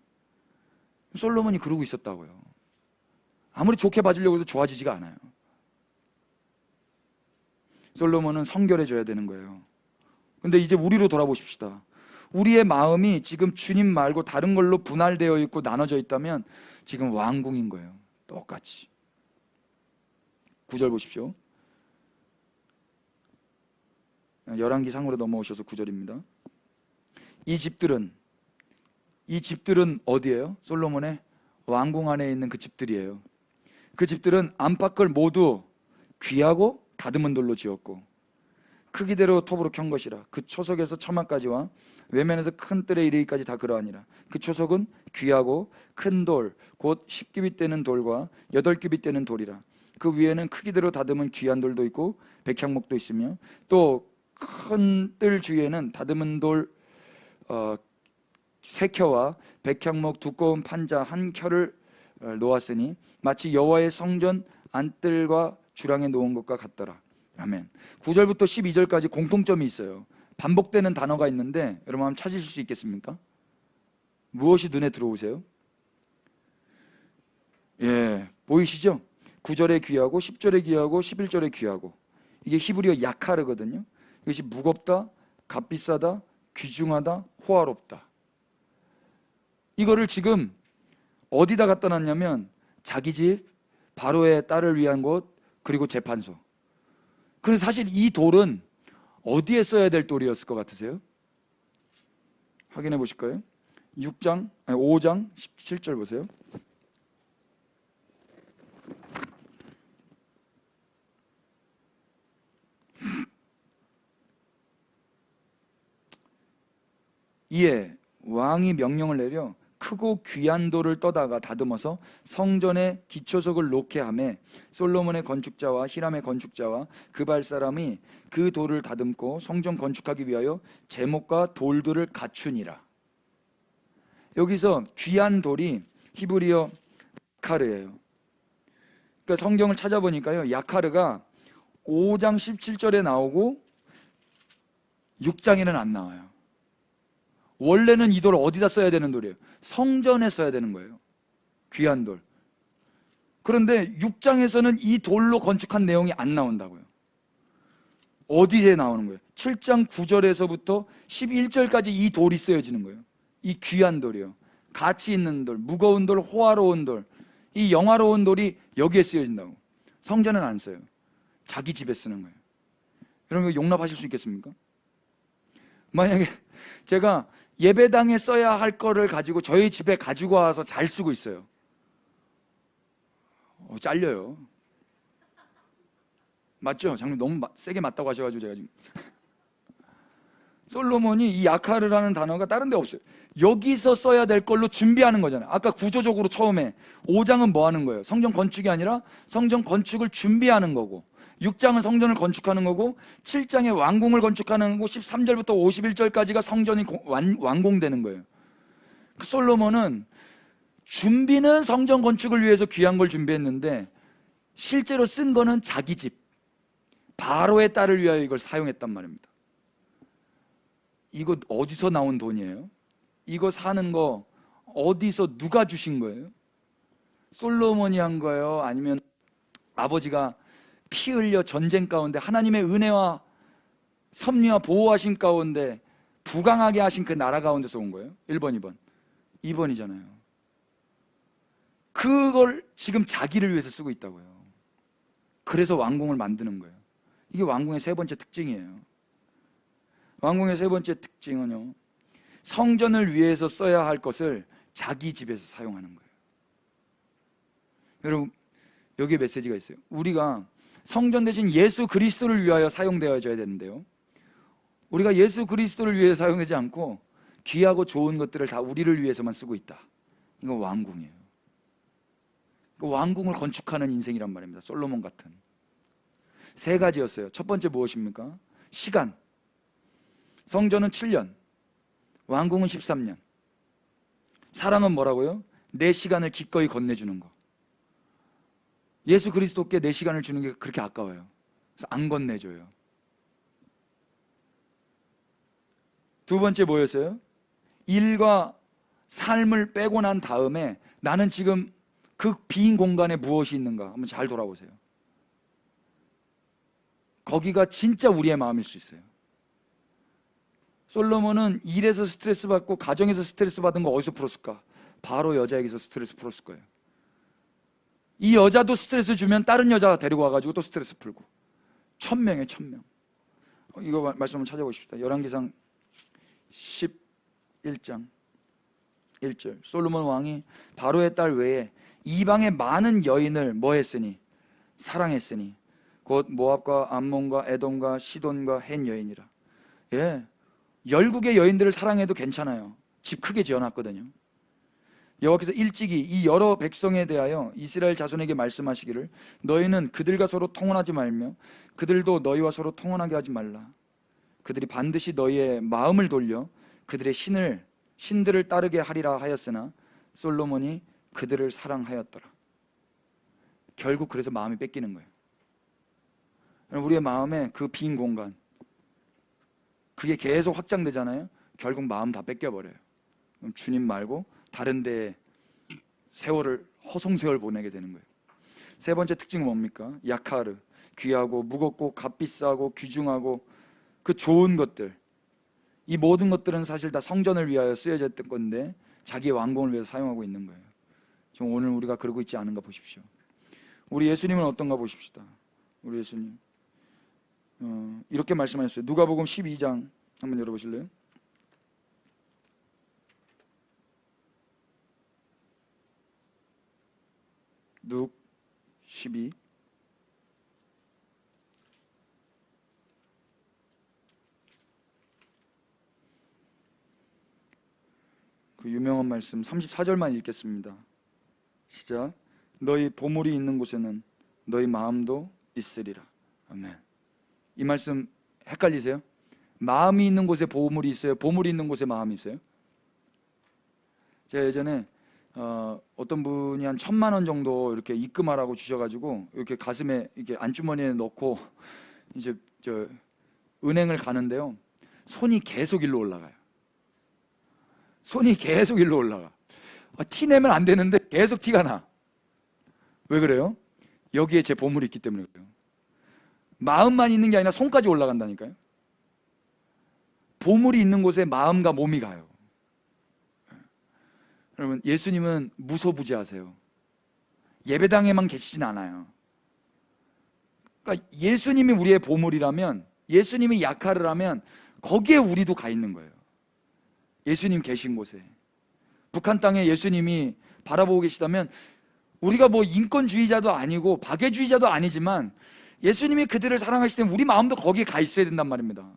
솔로몬이 그러고 있었다고요. 아무리 좋게 봐주려고 해도 좋아지지가 않아요. 솔로몬은 성결해져야 되는 거예요. 근데 이제 우리로 돌아보십시다. 우리의 마음이 지금 주님 말고 다른 걸로 분할되어 있고 나눠져 있다면 지금 왕궁인 거예요. 똑같이. 9절 보십시오. 열왕기상으로 넘어오셔서 9절입니다. 이 집들은 어디예요? 솔로몬의 왕궁 안에 있는 그 집들이에요. 그 집들은 안팎을 모두 귀하고 다듬은 돌로 지었고 크기대로 톱으로 켠 것이라. 그 초석에서 처마까지와 외면에서 큰 뜰에 이르기까지 다 그러하니라. 그 초석은 귀하고 큰 돌, 곧 10규빗 되는 돌과 8규빗 되는 돌이라. 그 위에는 크기대로 다듬은 귀한 돌도 있고 백향목도 있으며 또 큰 뜰 주위에는 다듬은 돌 세 켜와 백향목 두꺼운 판자 한 켜를 놓았으니 마치 여호와의 성전 안뜰과 주랑에 놓은 것과 같더라. 아멘. 9절부터 12절까지 공통점이 있어요. 반복되는 단어가 있는데 여러분 한번 찾으실 수 있겠습니까? 무엇이 눈에 들어오세요? 예, 보이시죠? 9절에 귀하고 10절에 귀하고 11절에 귀하고. 이게 히브리어 야카르거든요. 이것이 무겁다, 값비싸다, 귀중하다, 호화롭다. 이거를 지금 어디다 갖다 놨냐면 자기 집, 바로의 딸을 위한 곳, 그리고 재판소. 그런데 사실 이 돌은 어디에 써야 될 돌이었을 것 같으세요? 확인해 보실까요? 5장 17절 보세요. 이에 왕이 명령을 내려 크고 귀한 돌을 떠다가 다듬어서 성전의 기초석을 놓게 하매 솔로몬의 건축자와 히람의 건축자와 그발 사람이 그 돌을 다듬고 성전 건축하기 위하여 제목과 돌들을 갖추니라. 여기서 귀한 돌이 히브리어 야카르예요. 그러니까 성경을 찾아보니까요, 야카르가 5장 17절에 나오고 6장에는 안 나와요. 원래는 이 돌을 어디다 써야 되는 돌이에요? 성전에 써야 되는 거예요. 귀한 돌. 그런데 6장에서는 이 돌로 건축한 내용이 안 나온다고요. 어디에 나오는 거예요? 7장 9절에서부터 11절까지 이 돌이 쓰여지는 거예요. 이 귀한 돌이요. 가치 있는 돌, 무거운 돌, 호화로운 돌. 이 영화로운 돌이 여기에 쓰여진다고. 성전은 안 써요. 자기 집에 쓰는 거예요. 여러분 이거 용납하실 수 있겠습니까? 만약에 제가 예배당에 써야 할 거를 가지고 저희 집에 가지고 와서 잘 쓰고 있어요. 잘려요. 맞죠? 장님 너무 세게 맞다고 하셔가지고 제가 지금 솔로몬이 이 야카르라는 단어가 다른 데 없어요. 여기서 써야 될 걸로 준비하는 거잖아요. 아까 구조적으로 처음에 5장은 뭐 하는 거예요? 성전 건축이 아니라 성전 건축을 준비하는 거고 6장은 성전을 건축하는 거고 7장에 왕궁을 건축하는 거고 13절부터 51절까지가 성전이 완공되는 거예요. 솔로몬은 준비는 성전 건축을 위해서 귀한 걸 준비했는데 실제로 쓴 거는 자기 집 바로의 딸을 위하여 이걸 사용했단 말입니다. 이거 어디서 나온 돈이에요? 이거 사는 거 어디서 누가 주신 거예요? 솔로몬이 한 거예요? 아니면 아버지가 피 흘려 전쟁 가운데 하나님의 은혜와 섭리와 보호하신 가운데 부강하게 하신 그 나라 가운데서 온 거예요? 1번, 2번. 2번이잖아요. 그걸 지금 자기를 위해서 쓰고 있다고요. 그래서 왕궁을 만드는 거예요. 이게 왕궁의 세 번째 특징이에요. 왕궁의 세 번째 특징은요, 성전을 위해서 써야 할 것을 자기 집에서 사용하는 거예요. 여러분, 여기에 메시지가 있어요. 우리가 성전 대신 예수 그리스도를 위하여 사용되어져야 되는데요, 우리가 예수 그리스도를 위해 사용하지 않고 귀하고 좋은 것들을 다 우리를 위해서만 쓰고 있다. 이건 왕궁이에요. 왕궁을 건축하는 인생이란 말입니다. 솔로몬 같은. 세 가지였어요. 첫 번째 무엇입니까? 시간. 성전은 7년, 왕궁은 13년. 사랑은 뭐라고요? 내 시간을 기꺼이 건네주는 거. 예수 그리스도께 내 시간을 주는 게 그렇게 아까워요. 그래서 안 건네줘요. 두 번째 뭐였어요? 일과 삶을 빼고 난 다음에 나는 지금 그 빈 공간에 무엇이 있는가 한번 잘 돌아보세요. 거기가 진짜 우리의 마음일 수 있어요. 솔로몬은 일에서 스트레스 받고 가정에서 스트레스 받은 거 어디서 풀었을까? 바로 여자에게서 스트레스 풀었을 거예요. 이 여자도 스트레스 주면 다른 여자 데리고 와가지고 또 스트레스 풀고. 1000명에 1000명. 이거 말씀 한번 찾아보십시다. 열왕기상 11장 1절. 솔로몬 왕이 바로의 딸 외에 이방의 많은 여인을 뭐 했으니? 사랑했으니 곧 모압과 암몬과 에돔과 시돈과 헨 여인이라. 예, 열국의 여인들을 사랑해도 괜찮아요. 집 크게 지어놨거든요. 여호와께서 일찍이 이 여러 백성에 대하여 이스라엘 자손에게 말씀하시기를 너희는 그들과 서로 통혼하지 말며 그들도 너희와 서로 통혼하게 하지 말라. 그들이 반드시 너희의 마음을 돌려 그들의 신들을 따르게 하리라 하였으나 솔로몬이 그들을 사랑하였더라. 결국 그래서 마음이 뺏기는 거예요. 우리의 마음에 그 빈 공간, 그게 계속 확장되잖아요. 결국 마음 다 뺏겨버려요. 그럼 주님 말고 다른 데에 세월을, 허송세월 보내게 되는 거예요. 세 번째 특징은 뭡니까? 야카르. 귀하고 무겁고 값비싸고 귀중하고 그 좋은 것들, 이 모든 것들은 사실 다 성전을 위하여 쓰여졌던 건데 자기의 왕궁을 위해서 사용하고 있는 거예요. 지금 오늘 우리가 그러고 있지 않은가 보십시오. 우리 예수님은 어떤가 보십시다. 우리 예수님 이렇게 말씀하셨어요. 누가복음 12장 한번 열어보실래요? 누 12. 그 유명한 말씀 34절만 읽겠습니다. 시작. 너희 보물이 있는 곳에는 너희 마음도 있으리라. 아멘. 이 말씀 헷갈리세요? 마음이 있는 곳에 보물이 있어요? 보물이 있는 곳에 마음이 있어요? 제가 예전에 어떤 분이 한 1000만 원 정도 이렇게 입금하라고 주셔가지고 이렇게 가슴에 이렇게 안주머니에 넣고 이제 은행을 가는데요. 손이 계속 일로 올라가요. 손이 계속 일로 올라가. 티 내면 안 되는데 계속 티가 나. 왜 그래요? 여기에 제 보물이 있기 때문에 그래요. 마음만 있는 게 아니라 손까지 올라간다니까요. 보물이 있는 곳에 마음과 몸이 가요. 여러분, 예수님은 무소부지하세요. 예배당에만 계시진 않아요. 그러니까 예수님이 우리의 보물이라면, 예수님이 야카르라면 거기에 우리도 가 있는 거예요. 예수님 계신 곳에. 북한 땅에 예수님이 바라보고 계시다면 우리가 뭐 인권주의자도 아니고 박애주의자도 아니지만 예수님이 그들을 사랑하실 때 우리 마음도 거기에 가 있어야 된단 말입니다.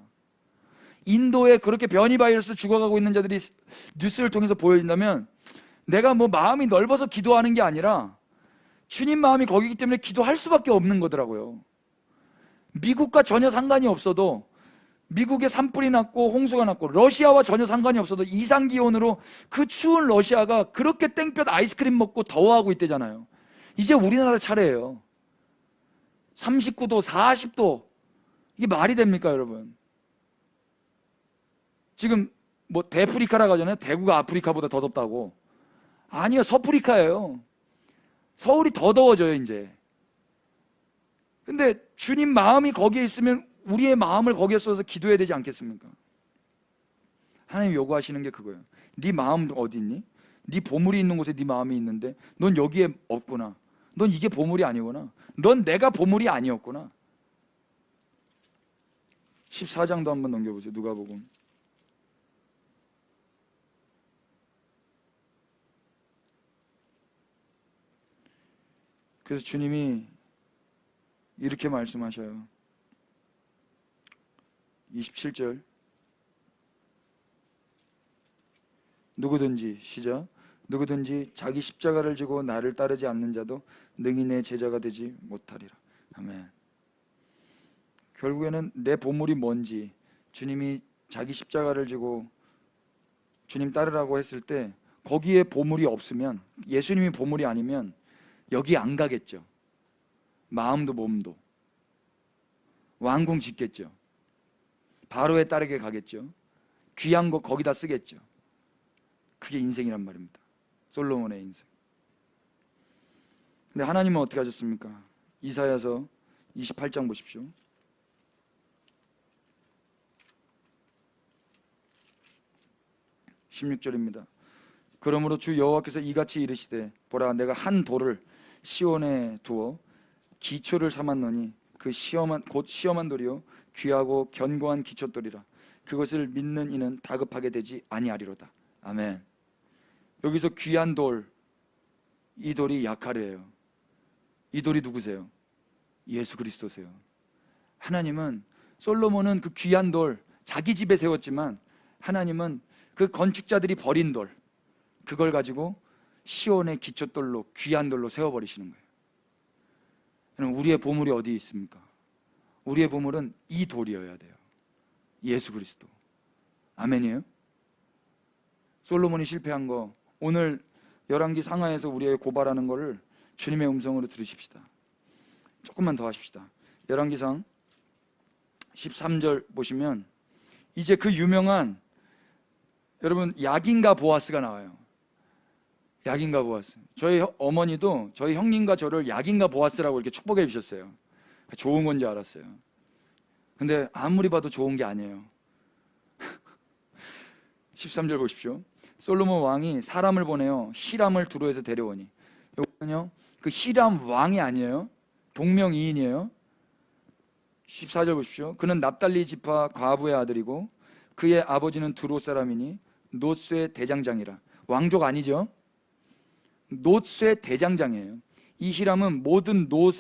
인도에 그렇게 변이 바이러스 죽어가고 있는 자들이 뉴스를 통해서 보여진다면 내가 뭐 마음이 넓어서 기도하는 게 아니라 주님 마음이 거기기 때문에 기도할 수밖에 없는 거더라고요. 미국과 전혀 상관이 없어도, 미국에 산불이 났고 홍수가 났고 러시아와 전혀 상관이 없어도 이상기온으로 그 추운 러시아가 그렇게 땡볕 아이스크림 먹고 더워하고 있대잖아요. 이제 우리나라 차례예요. 39도, 40도. 이게 말이 됩니까, 여러분? 지금 뭐 대프리카라고 하잖아요. 대구가 아프리카보다 더 덥다고. 아니요, 서프리카예요. 서울이 더 더워져요, 이제. 근데 주님 마음이 거기에 있으면 우리의 마음을 거기에 쏟아서 기도해야 되지 않겠습니까? 하나님 요구하시는 게 그거예요. 네 마음 어디 있니? 네 보물이 있는 곳에 네 마음이 있는데 넌 여기에 없구나. 넌 이게 보물이 아니구나. 넌 내가 보물이 아니었구나. 14장도 한번 넘겨보세요. 누가복음. 그래서 주님이 이렇게 말씀하셔요. 27절. 누구든지, 시작. 누구든지 자기 십자가를 지고 나를 따르지 않는 자도 능히 내 제자가 되지 못하리라. 아멘. 결국에는 내 보물이 뭔지, 주님이 자기 십자가를 지고 주님 따르라고 했을 때 거기에 보물이 없으면, 예수님이 보물이 아니면 여기 안 가겠죠. 마음도 몸도. 왕궁 짓겠죠. 바로에 따르게 가겠죠. 귀한 거 거기다 쓰겠죠. 그게 인생이란 말입니다. 솔로몬의 인생. 근데 하나님은 어떻게 하셨습니까? 이사야서 28장 보십시오. 16절입니다. 그러므로 주 여호와께서 이같이 이르시되 보라 내가 한 돌을 시온에 두어 기초를 삼았노니 그 곧 시험한 돌이요 귀하고 견고한 기초돌이라. 그것을 믿는 이는 다급하게 되지 아니하리로다. 아멘. 여기서 귀한 돌, 이 돌이 약하래요. 이 돌이 누구세요? 예수 그리스도세요. 하나님은, 솔로몬은 그 귀한 돌 자기 집에 세웠지만 하나님은 그 건축자들이 버린 돌, 그걸 가지고 시온의 기초돌로, 귀한 돌로 세워버리시는 거예요. 여러분, 우리의 보물이 어디에 있습니까? 우리의 보물은 이 돌이어야 돼요. 예수 그리스도. 아멘이에요? 솔로몬이 실패한 거, 오늘 열왕기 상하에서 우리에게 고발하는 거를 주님의 음성으로 들으십시다. 조금만 더 하십시다. 열왕기상 13절 보시면 이제 그 유명한, 여러분, 야긴과 보아스가 나와요. 야긴과 보아스. 저희 어머니도 저희 형님과 저를 야긴과 보아스라고 이렇게 축복해 주셨어요. 좋은 건지 알았어요. 근데 아무리 봐도 좋은 게 아니에요. 13절 보십시오. 솔로몬 왕이 사람을 보내어 히람을 두로에서 데려오니, 이거는요 그 히람 왕이 아니에요. 동명이인이에요. 14절 보십시오. 그는 납달리 지파 과부의 아들이고 그의 아버지는 두로 사람이니 놋쇠 대장장이라. 왕족 아니죠? 놋쇠 대장장이에요. 이 히람은 모든 놋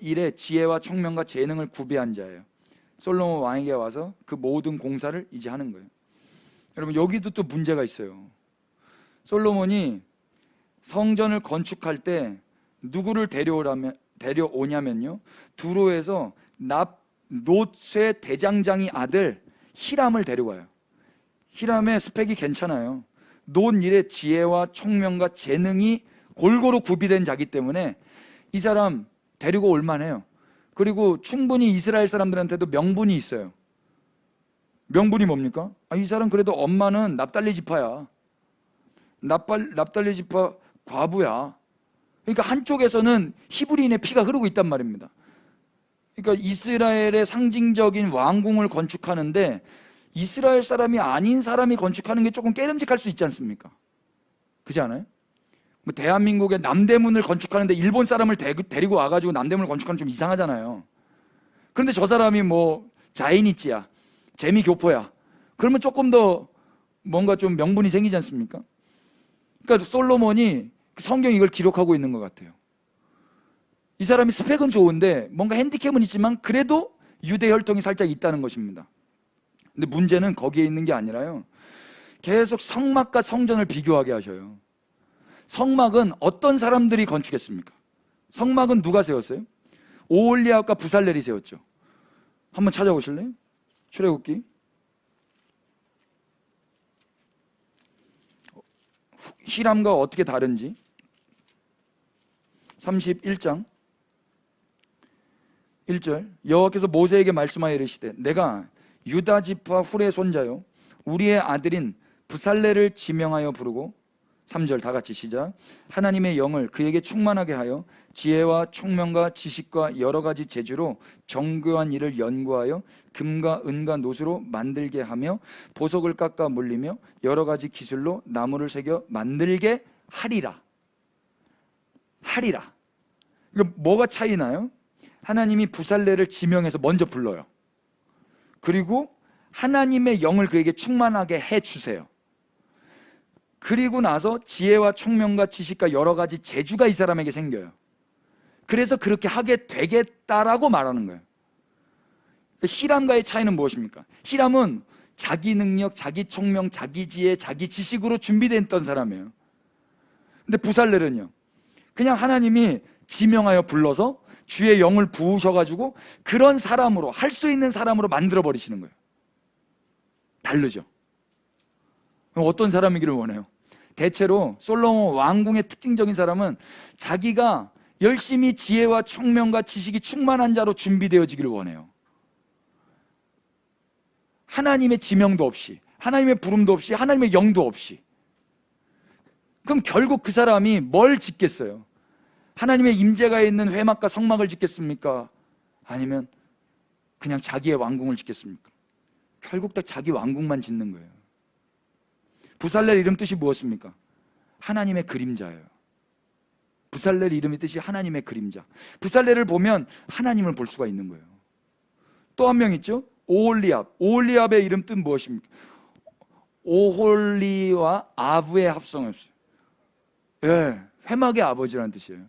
일의 지혜와 총명과 재능을 구비한 자예요. 솔로몬 왕에게 와서 그 모든 공사를 이제 하는 거예요. 여러분, 여기도 또 문제가 있어요. 솔로몬이 성전을 건축할 때 누구를 데려오냐면요, 두로에서 놋쇠 대장장이 아들 히람을 데려와요. 히람의 스펙이 괜찮아요. 놋 일의 지혜와 총명과 재능이 골고루 구비된 자기 때문에 이 사람 데리고 올만해요. 그리고 충분히 이스라엘 사람들한테도 명분이 있어요. 명분이 뭡니까? 이 사람 그래도 엄마는 납달리 지파야. 납달리 지파 과부야. 그러니까 한쪽에서는 히브리인의 피가 흐르고 있단 말입니다. 그러니까 이스라엘의 상징적인 왕궁을 건축하는데 이스라엘 사람이 아닌 사람이 건축하는 게 조금 깨름직할 수 있지 않습니까? 그렇지 않아요? 뭐 대한민국의 남대문을 건축하는데 일본 사람을 데리고 와가지고 남대문을 건축하는 좀 이상하잖아요. 그런데 저 사람이 뭐 자이니치야, 재미교포야, 그러면 조금 더 뭔가 좀 명분이 생기지 않습니까? 그러니까 솔로몬이 성경이 이걸 기록하고 있는 것 같아요. 이 사람이 스펙은 좋은데 뭔가 핸디캡은 있지만 그래도 유대 혈통이 살짝 있다는 것입니다. 근데 문제는 거기에 있는 게 아니라요, 계속 성막과 성전을 비교하게 하셔요. 성막은 어떤 사람들이 건축했습니까? 성막은 누가 세웠어요? 오홀리압과 부살렐이 세웠죠. 한번 찾아보실래요? 출애굽기 히람과 어떻게 다른지. 31장 1절. 여호와께서 모세에게 말씀하여 이르시되 내가 유다 지파 훌의 손자요 우리의 아들인 부살렐을 지명하여 부르고, 3절 다 같이 시작. 하나님의 영을 그에게 충만하게 하여 지혜와 총명과 지식과 여러 가지 재주로 정교한 일을 연구하여 금과 은과 노수로 만들게 하며 보석을 깎아 물리며 여러 가지 기술로 나무를 새겨 만들게 하리라. 하리라. 그러니까 뭐가 차이나요? 하나님이 부살렐을 지명해서 먼저 불러요. 그리고 하나님의 영을 그에게 충만하게 해 주세요. 그리고 나서 지혜와 총명과 지식과 여러 가지 재주가 이 사람에게 생겨요. 그래서 그렇게 하게 되겠다라고 말하는 거예요. 히람과의 차이는 무엇입니까? 히람은 자기 능력, 자기 총명, 자기 지혜, 자기 지식으로 준비됐던 사람이에요. 근데 부살렐은요, 그냥 하나님이 지명하여 불러서 주의 영을 부으셔가지고 그런 사람으로, 할 수 있는 사람으로 만들어 버리시는 거예요. 다르죠. 어떤 사람이기를 원해요? 대체로 솔로몬 왕궁의 특징적인 사람은 자기가 열심히 지혜와 총명과 지식이 충만한 자로 준비되어지기를 원해요. 하나님의 지명도 없이, 하나님의 부름도 없이, 하나님의 영도 없이. 그럼 결국 그 사람이 뭘 짓겠어요? 하나님의 임재가 있는 회막과 성막을 짓겠습니까? 아니면 그냥 자기의 왕궁을 짓겠습니까? 결국 다 자기 왕궁만 짓는 거예요. 부살렐 이름 뜻이 무엇입니까? 하나님의 그림자예요. 부살렐 이름의 뜻이 하나님의 그림자. 부살렐을 보면 하나님을 볼 수가 있는 거예요. 또 한 명 있죠? 오홀리압. 오홀리압의 이름 뜻 무엇입니까? 오홀리와 아브의 합성했어요. 예, 회막의 아버지라는 뜻이에요.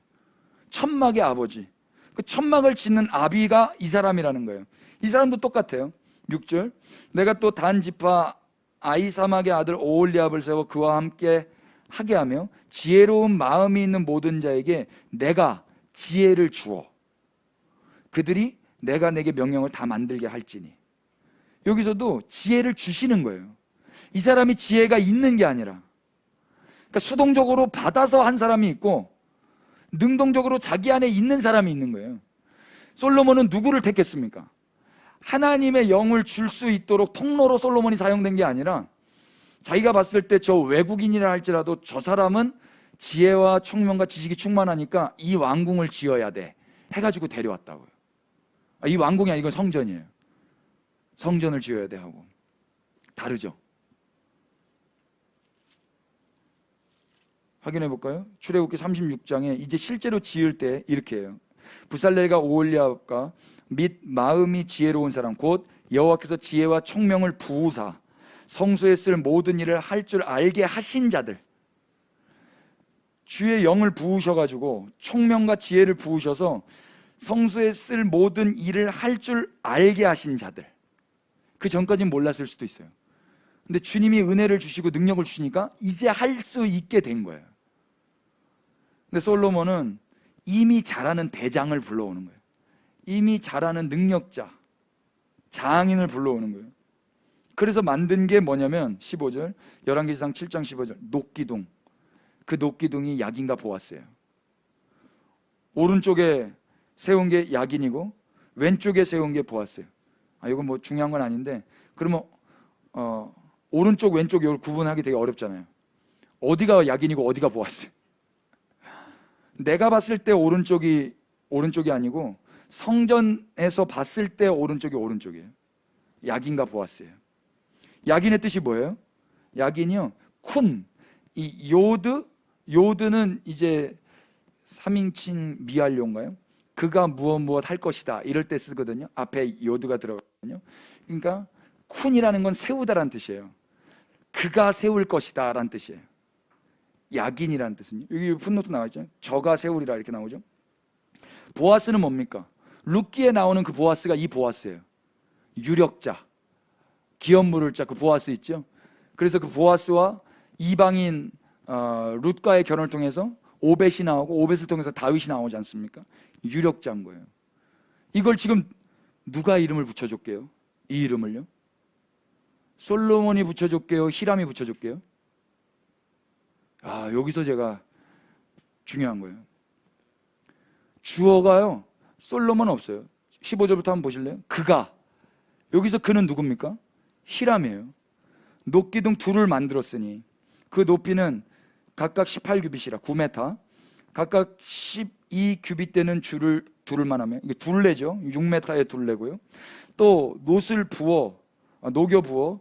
천막의 아버지. 그 천막을 짓는 아비가 이 사람이라는 거예요. 이 사람도 똑같아요. 6절. 내가 또 단 지파 아히사막의 아들 오홀리압을 세워 그와 함께 하게 하며 지혜로운 마음이 있는 모든 자에게 내가 지혜를 주어 그들이 내가 내게 명령을 다 만들게 할지니. 여기서도 지혜를 주시는 거예요. 이 사람이 지혜가 있는 게 아니라, 그러니까 수동적으로 받아서 한 사람이 있고 능동적으로 자기 안에 있는 사람이 있는 거예요. 솔로몬은 누구를 택했습니까? 하나님의 영을 줄 수 있도록 통로로 솔로몬이 사용된 게 아니라 자기가 봤을 때 저 외국인이라 할지라도 저 사람은 지혜와 총명과 지식이 충만하니까 이 왕궁을 지어야 돼 해가지고 데려왔다고요. 이 왕궁이 아니고 성전이에요. 성전을 지어야 돼 하고. 다르죠. 확인해 볼까요? 출애굽기 36장에 이제 실제로 지을 때 이렇게 해요. 부살렐과 오홀리압과 및 마음이 지혜로운 사람 곧 여호와께서 지혜와 총명을 부으사 성소에 쓸 모든 일을 할 줄 알게 하신 자들, 주의 영을 부으셔가지고 총명과 지혜를 부으셔서 성소에 쓸 모든 일을 할 줄 알게 하신 자들. 그 전까지는 몰랐을 수도 있어요. 근데 주님이 은혜를 주시고 능력을 주시니까 이제 할 수 있게 된 거예요. 근데 솔로몬은 이미 잘하는 대장을 불러오는 거예요. 이미 잘하는 능력자, 장인을 불러오는 거예요. 그래서 만든 게 뭐냐면 15절, 열왕기상 7장 15절, 녹기둥. 그 녹기둥이 야긴과 보았어요. 오른쪽에 세운 게 야긴이고 왼쪽에 세운 게 보았어요. 이건 뭐 중요한 건 아닌데, 그러면 오른쪽 왼쪽 이걸 구분하기 되게 어렵잖아요. 어디가 야긴이고 어디가 보았어요? 내가 봤을 때 오른쪽이 아니고 성전에서 봤을 때 오른쪽이 오른쪽이에요. 야긴과 보았어요. 야긴의 뜻이 뭐예요? 야긴이요, 쿤. 이 요드는 이제 3인칭 미완료인가요? 그가 무엇 할 것이다 이럴 때 쓰거든요. 앞에 요드가 들어가거든요. 그러니까 쿤이라는 건 세우다라는 뜻이에요. 그가 세울 것이다 라는 뜻이에요. 야긴이라는 뜻은요, 여기 풋노트 나와있죠. 저가 세우리라 이렇게 나오죠. 보아스는 뭡니까? 룻기에 나오는 그 보아스가 이 보아스예요. 유력자, 기업 물을 자, 그 보아스 있죠. 그래서 그 보아스와 이방인 룻과의 결혼을 통해서 오벳이 나오고 오벳을 통해서 다윗이 나오지 않습니까? 유력자인 거예요. 이걸 지금 누가 이름을 붙여줬게요? 이 이름을요? 솔로몬이 붙여줬게요? 히람이 붙여줬게요? 여기서 제가 중요한 거예요. 주어가요, 솔로몬 없어요. 15절부터 한번 보실래요? 그가. 여기서 그는 누굽니까? 히람이에요. 녹기둥 둘을 만들었으니 그 높이는 각각 18규빗이라 9m, 각각 12규빗 되는 줄을 둘을만 하면 이게 둘레죠. 6m의 둘레고요. 또 녹여 부어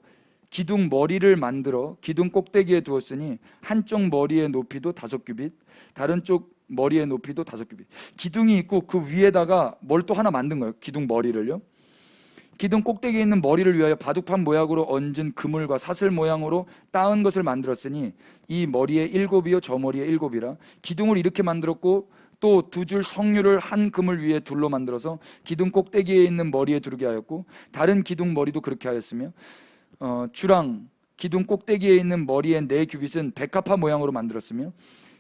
기둥 머리를 만들어 기둥 꼭대기에 두었으니 한쪽 머리의 높이도 5규빗, 다른 쪽 머리의 높이도 5규빗. 기둥이 있고 그 위에다가 뭘 또 하나 만든 거예요. 기둥 머리를요. 기둥 꼭대기에 있는 머리를 위하여 바둑판 모양으로 얹은 그물과 사슬 모양으로 따은 것을 만들었으니 이 머리에 7이요 저 머리에 7이라. 기둥을 이렇게 만들었고 또 2줄 성류를 한 그물 위에 둘로 만들어서 기둥 꼭대기에 있는 머리에 두르게 하였고 다른 기둥 머리도 그렇게 하였으며 주랑 기둥 꼭대기에 있는 머리의 4규빗은 백합화 모양으로 만들었으며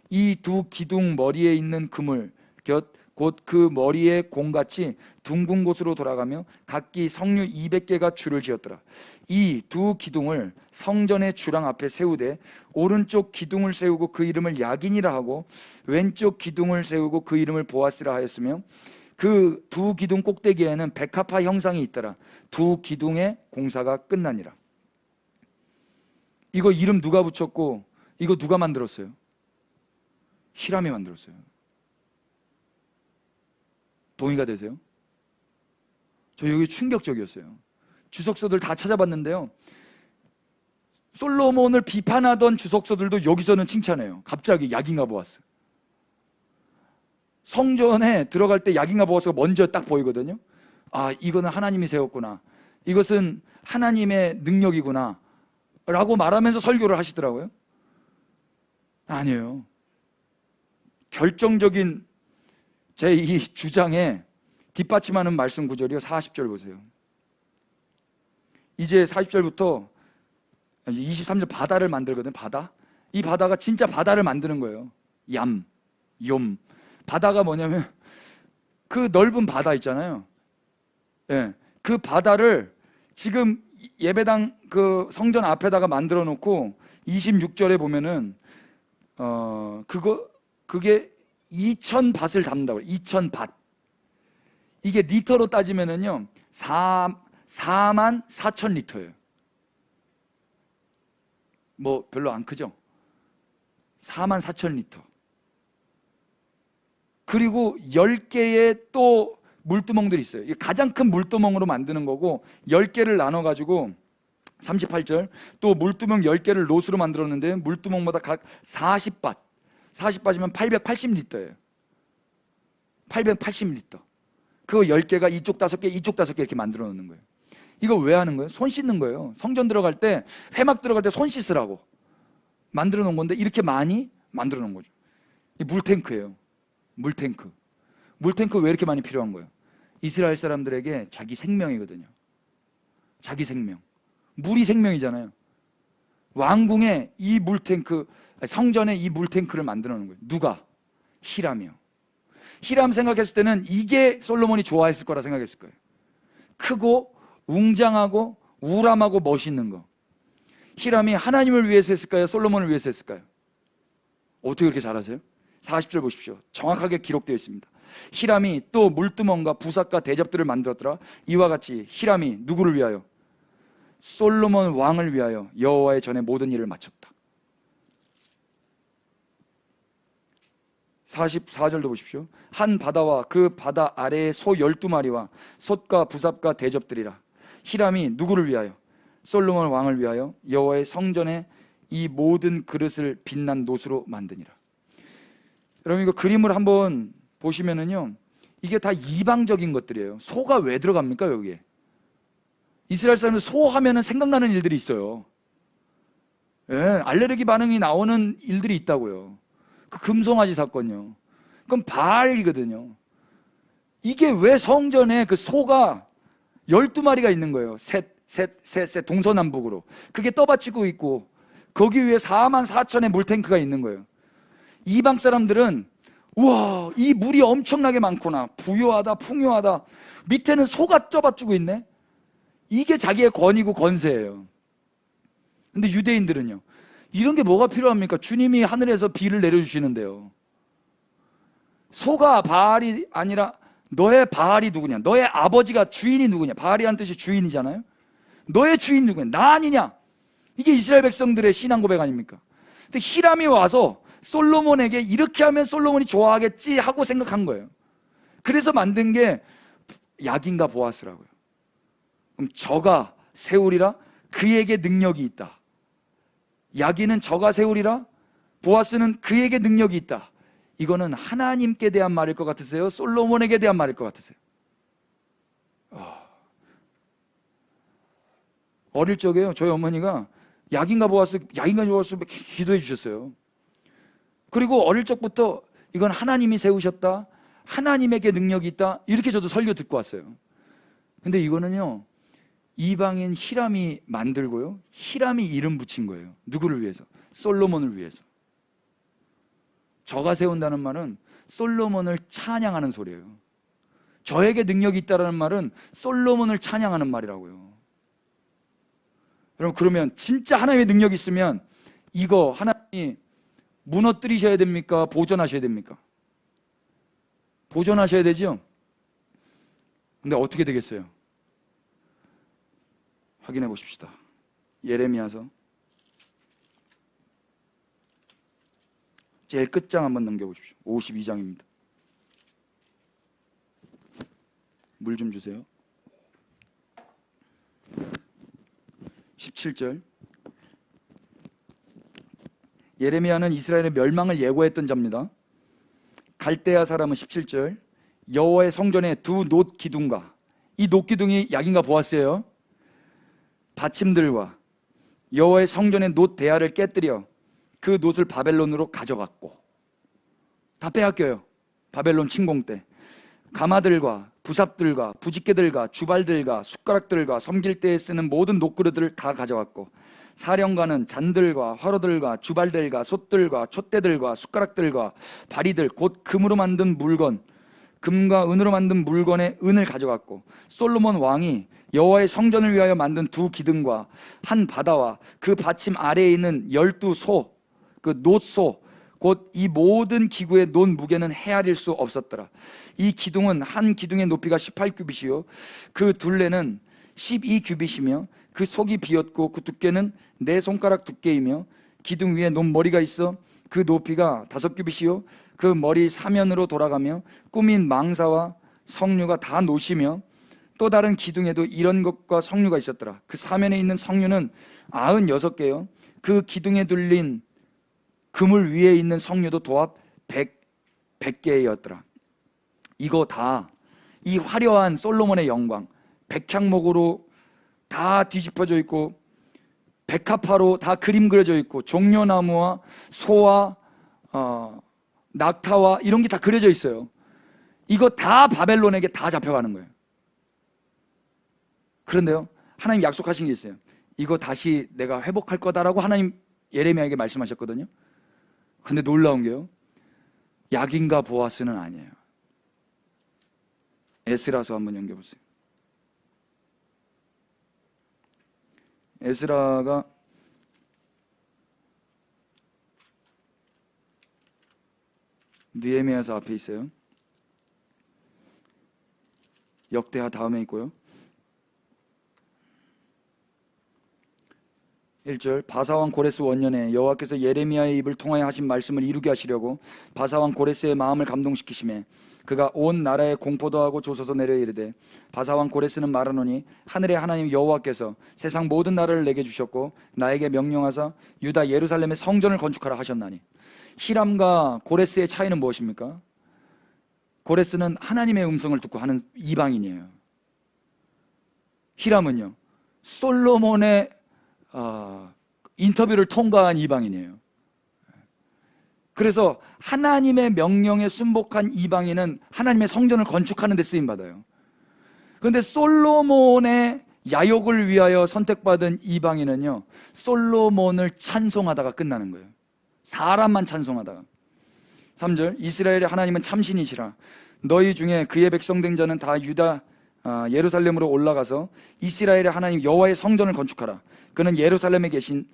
이 2 기둥 머리에 있는 그물 곁 곧 그 머리의 공같이 둥근 곳으로 돌아가며 각기 성류 200개가 줄을 지었더라. 이 2 기둥을 성전의 주랑 앞에 세우되 오른쪽 기둥을 세우고 그 이름을 야긴이라 하고 왼쪽 기둥을 세우고 그 이름을 보아스라 하였으며 그 2 기둥 꼭대기에는 백합화 형상이 있더라. 2 기둥의 공사가 끝나니라. 이거 이름 누가 붙였고 이거 누가 만들었어요? 히람이 만들었어요. 동의가 되세요? 저 여기 충격적이었어요. 주석서들 다 찾아봤는데요, 솔로몬을 비판하던 주석서들도 여기서는 칭찬해요. 갑자기 야긴과 보아스. 성전에 들어갈 때 야긴과 보아스가 먼저 딱 보이거든요. 아, 이거는 하나님이 세웠구나, 이것은 하나님의 능력이구나 라고 말하면서 설교를 하시더라고요. 아니에요. 결정적인 제 이 주장에 뒷받침하는 말씀 구절이요, 40절 보세요. 이제 40절부터 23절 바다를 만들거든요. 바다. 이 바다가 진짜 바다를 만드는 거예요. 욤. 바다가 뭐냐면 그 넓은 바다 있잖아요. 예, 그 바다를 지금 예배당 그 성전 앞에다가 만들어 놓고 26절에 보면은 그게 2000밭을 담는다고. 2000밭. 이게 리터로 따지면은요 4만 4천 리터예요. 뭐 별로 안 크죠? 4만 4천 리터. 그리고 10개의 또 물두멍들이 있어요. 이게 가장 큰 물두멍으로 만드는 거고 10개를 나눠 가지고 38절 또 물두멍 10개를 롯으로 만들었는데 물두멍마다 각 40밭이면 880리터예요. 880리터. 그 10개가 이쪽 5개, 이쪽 5개 이렇게 만들어 놓는 거예요. 이거 왜 하는 거예요? 손 씻는 거예요. 성전 들어갈 때, 회막 들어갈 때 손 씻으라고 만들어 놓은 건데 이렇게 많이 만들어 놓은 거죠. 이 물탱크예요. 물탱크 왜 이렇게 많이 필요한 거예요? 이스라엘 사람들에게 자기 생명이거든요. 자기 생명. 물이 생명이잖아요. 왕궁에 이 물탱크, 성전에 이 물탱크를 만들어 놓은 거예요. 누가? 히람이요. 히람 생각했을 때는 이게 솔로몬이 좋아했을 거라 생각했을 거예요. 크고 웅장하고 우람하고 멋있는 거. 히람이 하나님을 위해서 했을까요? 솔로몬을 위해서 했을까요? 어떻게 그렇게 잘하세요? 40절 보십시오. 정확하게 기록되어 있습니다. 히람이 또 물두멍과 부삭과 대접들을 만들었더라. 이와 같이 히람이 누구를 위하여? 솔로몬 왕을 위하여 여호와의 전에 모든 일을 마쳤다. 44절도 보십시오. 한 바다와 그 바다 아래의 소 12마리와 솥과 부삽과 대접들이라. 히람이 누구를 위하여? 솔로몬 왕을 위하여 여호와의 성전에 이 모든 그릇을 빛난 놋으로 만드니라. 여러분 이거 그림을 한번 보시면은요, 이게 다 이방적인 것들이에요. 소가 왜 들어갑니까 여기에? 이스라엘 사람들 소 하면은 생각나는 일들이 있어요. 예, 알레르기 반응이 나오는 일들이 있다고요. 그 금송아지 사건요. 그건 바알이거든요. 이게 왜 성전에 그 소가 12마리가 있는 거예요. 셋 동서남북으로. 그게 떠받치고 있고 거기 위에 4만 4천의 물탱크가 있는 거예요. 이방 사람들은 우와, 이 물이 엄청나게 많구나. 부유하다, 풍요하다. 밑에는 소가 떠받치고 있네. 이게 자기의 권위고 권세예요. 근데 유대인들은요, 이런 게 뭐가 필요합니까? 주님이 하늘에서 비를 내려주시는데요. 소가 바알이 아니라 너의 바알이 누구냐? 너의 아버지가 주인이 누구냐? 바알이라는 뜻이 주인이잖아요. 너의 주인이 누구냐? 나 아니냐? 이게 이스라엘 백성들의 신앙 고백 아닙니까? 근데 히람이 와서 솔로몬에게 이렇게 하면 솔로몬이 좋아하겠지 하고 생각한 거예요. 그래서 만든 게 야긴과 보아스라고요. 그럼 저가 세우리라, 그에게 능력이 있다. 야긴은 저가 세우리라, 보아스는 그에게 능력이 있다. 이거는 하나님께 대한 말일 것 같으세요? 솔로몬에게 대한 말일 것 같으세요? 어릴 적에요, 저희 어머니가 약인가 보았어 기도해 주셨어요. 그리고 어릴 적부터 이건 하나님이 세우셨다, 하나님에게 능력이 있다, 이렇게 저도 설교 듣고 왔어요. 근데 이거는요, 이방인 히람이 만들고요, 히람이 이름 붙인 거예요. 누구를 위해서? 솔로몬을 위해서. 저가 세운다는 말은 솔로몬을 찬양하는 소리예요. 저에게 능력이 있다는 말은 솔로몬을 찬양하는 말이라고요. 여러분, 그러면 진짜 하나님의 능력이 있으면 이거 하나님이 무너뜨리셔야 됩니까? 보존하셔야 됩니까? 보존하셔야 되죠? 근데 어떻게 되겠어요? 확인해 보십시다. 예레미야서 제일 끝장 한번 넘겨보십시오. 52장입니다. 물 좀 주세요. 17절. 예레미야는 이스라엘의 멸망을 예고했던 자입니다. 갈대아 사람은 17절, 여호와의 성전에 두 놋 기둥과, 이 놋 기둥이 약인가 보았어요. 받침들과 여호와의 성전의 놋 대야를 깨뜨려 그 놋을 바벨론으로 가져갔고, 다 빼앗겨요. 바벨론 침공 때. 가마들과 부삽들과 부집개들과 주발들과 숟가락들과 섬길 때에 쓰는 모든 놋그릇들을 다 가져갔고, 사령관은 잔들과 화로들과 주발들과 솥들과 촛대들과 숟가락들과 바리들, 곧 금으로 만든 물건, 금과 은으로 만든 물건의 은을 가져갔고, 솔로몬 왕이 여호와의 성전을 위하여 만든 두 기둥과 한 바다와 그 받침 아래에 있는 12소, 그 놋소, 곧 이 모든 기구의 놋 무게는 헤아릴 수 없었더라. 이 기둥은 한 기둥의 높이가 18규빗이요 그 둘레는 12규빗이며 그 속이 비었고 그 두께는 네 손가락 두께이며 기둥 위에 놋머리가 있어 그 높이가 5규빗이요 그 머리 사면으로 돌아가며 꾸민 망사와 석류가 다 놋이며 또 다른 기둥에도 이런 것과 석류가 있었더라. 그 사면에 있는 석류는 96개요 그 기둥에 둘린 그물 위에 있는 석류도 도합 100개였더라. 이거 다 이 화려한 솔로몬의 영광, 백향목으로 다 뒤집어져 있고 백합화로 다 그림 그려져 있고 종려나무와 소와 낙타와 이런 게 다 그려져 있어요. 이거 다 바벨론에게 다 잡혀가는 거예요. 그런데요, 하나님 약속하신 게 있어요. 이거 다시 내가 회복할 거다라고 하나님 예레미야에게 말씀하셨거든요. 근데 놀라운 게요, 약인가 보아스는 아니에요. 에스라서 한번 넘겨보세요. 에스라가 느헤미야서 앞에 있어요. 역대하 다음에 있고요. 1절, 바사왕 고레스 원년에 여호와께서 예레미야의 입을 통하여 하신 말씀을 이루게 하시려고 바사왕 고레스의 마음을 감동시키시매 그가 온 나라에 공포도 하고 조서서 내려 이르되, 바사왕 고레스는 말하노니 하늘의 하나님 여호와께서 세상 모든 나라를 내게 주셨고 나에게 명령하사 유다 예루살렘의 성전을 건축하라 하셨나니. 히람과 고레스의 차이는 무엇입니까? 고레스는 하나님의 음성을 듣고 하는 이방인이에요. 히람은요, 솔로몬의 인터뷰를 통과한 이방인이에요. 그래서 하나님의 명령에 순복한 이방인은 하나님의 성전을 건축하는 데 쓰임받아요. 그런데 솔로몬의 야욕을 위하여 선택받은 이방인은요, 솔로몬을 찬송하다가 끝나는 거예요. 사람만 찬송하다가. 3절, 이스라엘의 하나님은 참신이시라. 너희 중에 그의 백성된 자는 다 유다 예루살렘으로 올라가서 이스라엘의 하나님 여호와의 성전을 건축하라. 그는 예루살렘에 계신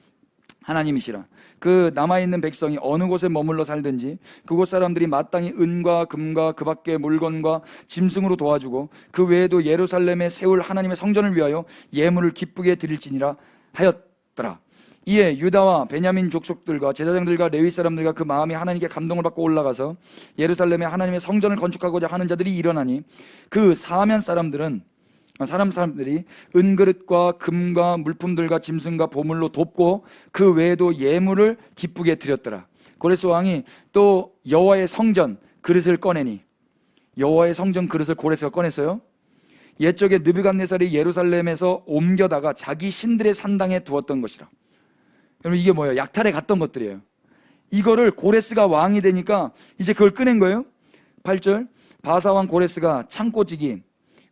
하나님이시라. 그 남아있는 백성이 어느 곳에 머물러 살든지 그곳 사람들이 마땅히 은과 금과 그 밖의 물건과 짐승으로 도와주고 그 외에도 예루살렘에 세울 하나님의 성전을 위하여 예물을 기쁘게 드릴지니라 하였더라. 이에 유다와 베냐민 족속들과 제사장들과 레위 사람들과 그 마음이 하나님께 감동을 받고 올라가서 예루살렘에 하나님의 성전을 건축하고자 하는 자들이 일어나니 그 사면 사람들이 은그릇과 금과 물품들과 짐승과 보물로 돕고 그 외에도 예물을 기쁘게 드렸더라. 고레스 왕이 또 여호와의 성전 그릇을 꺼내니, 여호와의 성전 그릇을 고레스가 꺼냈어요. 옛적에 느부갓네살이 예루살렘에서 옮겨다가 자기 신들의 산당에 두었던 것이라. 여러분, 이게 뭐예요? 약탈에 갔던 것들이에요. 이거를 고레스가 왕이 되니까 이제 그걸 꺼낸 거예요. 8절, 바사왕 고레스가 창고지기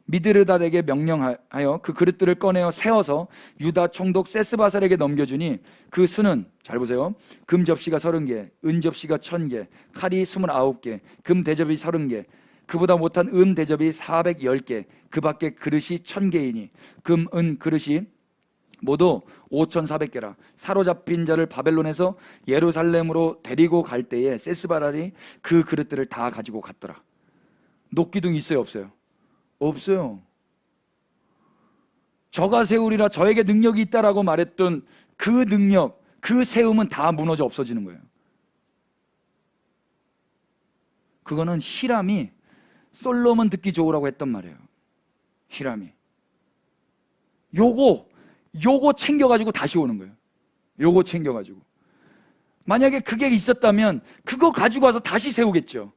미드르닷에게 명령하여 그 그릇들을 꺼내어 세워서 유다 총독 세스바살에게 넘겨주니 그 수는, 잘 보세요, 금 접시가 30개, 은 접시가 1000개, 칼이 29개, 금 대접이 30개, 그보다 못한 은 대접이 410개, 그 밖에 그릇이 1000개이니 금, 은 그릇이 모두 5400개라. 사로잡힌 자를 바벨론에서 예루살렘으로 데리고 갈 때에 세스바랄이 그 그릇들을 다 가지고 갔더라. 녹기둥 있어요, 없어요? 없어요. 저가 세우리라, 저에게 능력이 있다라고 말했던 그 능력, 그 세움은 다 무너져 없어지는 거예요. 그거는 히람이 솔로몬 듣기 좋으라고 했던 말이에요. 히람이 요거 챙겨가지고 다시 오는 거예요. 요거 챙겨가지고. 만약에 그게 있었다면 그거 가지고 와서 다시 세우겠죠.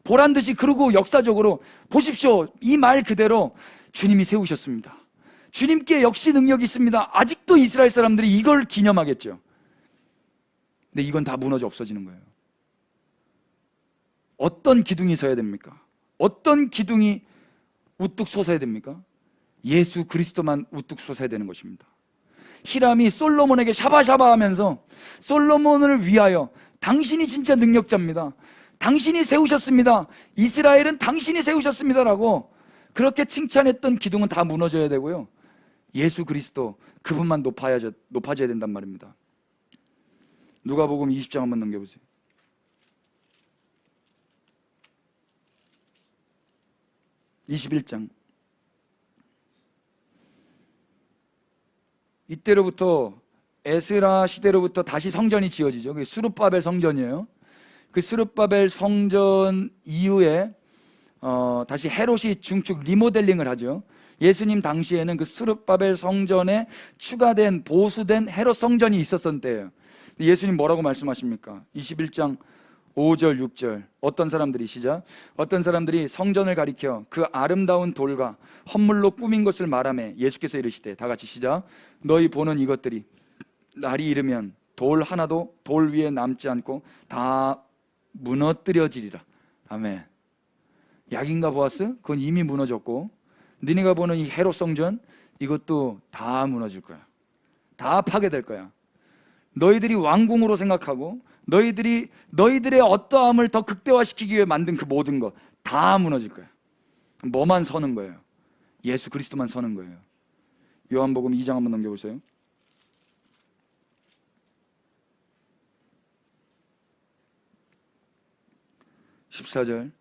보란듯이. 그러고 역사적으로 보십시오. 이 말 그대로 주님이 세우셨습니다. 주님께 역시 능력이 있습니다. 아직도 이스라엘 사람들이 이걸 기념하겠죠. 근데 이건 다 무너져 없어지는 거예요. 어떤 기둥이 서야 됩니까? 어떤 기둥이 우뚝 솟아야 됩니까? 예수 그리스도만 우뚝 솟아야 되는 것입니다. 히람이 솔로몬에게 샤바샤바 하면서 솔로몬을 위하여, 당신이 진짜 능력자입니다, 당신이 세우셨습니다, 이스라엘은 당신이 세우셨습니다라고 그렇게 칭찬했던 기둥은 다 무너져야 되고요, 예수 그리스도 그분만 높아져야 된단 말입니다. 누가복음 20장 한번 넘겨보세요. 21장. 이때로부터 에스라 시대로부터 다시 성전이 지어지죠. 그게 스룹바벨 성전이에요. 그 스룹바벨 성전 이후에 다시 헤롯이 중축 리모델링을 하죠. 예수님 당시에는 그 스룹바벨 성전에 추가된 보수된 헤롯 성전이 있었던 때예요. 예수님 뭐라고 말씀하십니까? 21장 5절 6절. 어떤 사람들이, 시작, 어떤 사람들이 성전을 가리켜 그 아름다운 돌과 헌물로 꾸민 것을 말하며 예수께서 이르시되, 다 같이 시작, 너희 보는 이것들이 날이 이르면 돌 하나도 돌 위에 남지 않고 다 무너뜨려지리라. 아멘. 약인가 보아스? 그건 이미 무너졌고, 너네가 보는 이 헤롯 성전, 이것도 다 무너질 거야. 다 파괴될 거야. 너희들이 왕궁으로 생각하고 너희들의 어떠함을 더 극대화시키기 위해 만든 그 모든 것 다 무너질 거야. 뭐만 서는 거예요? 예수 그리스도만 서는 거예요. 요한복음 2장 한번 넘겨보세요. 14절.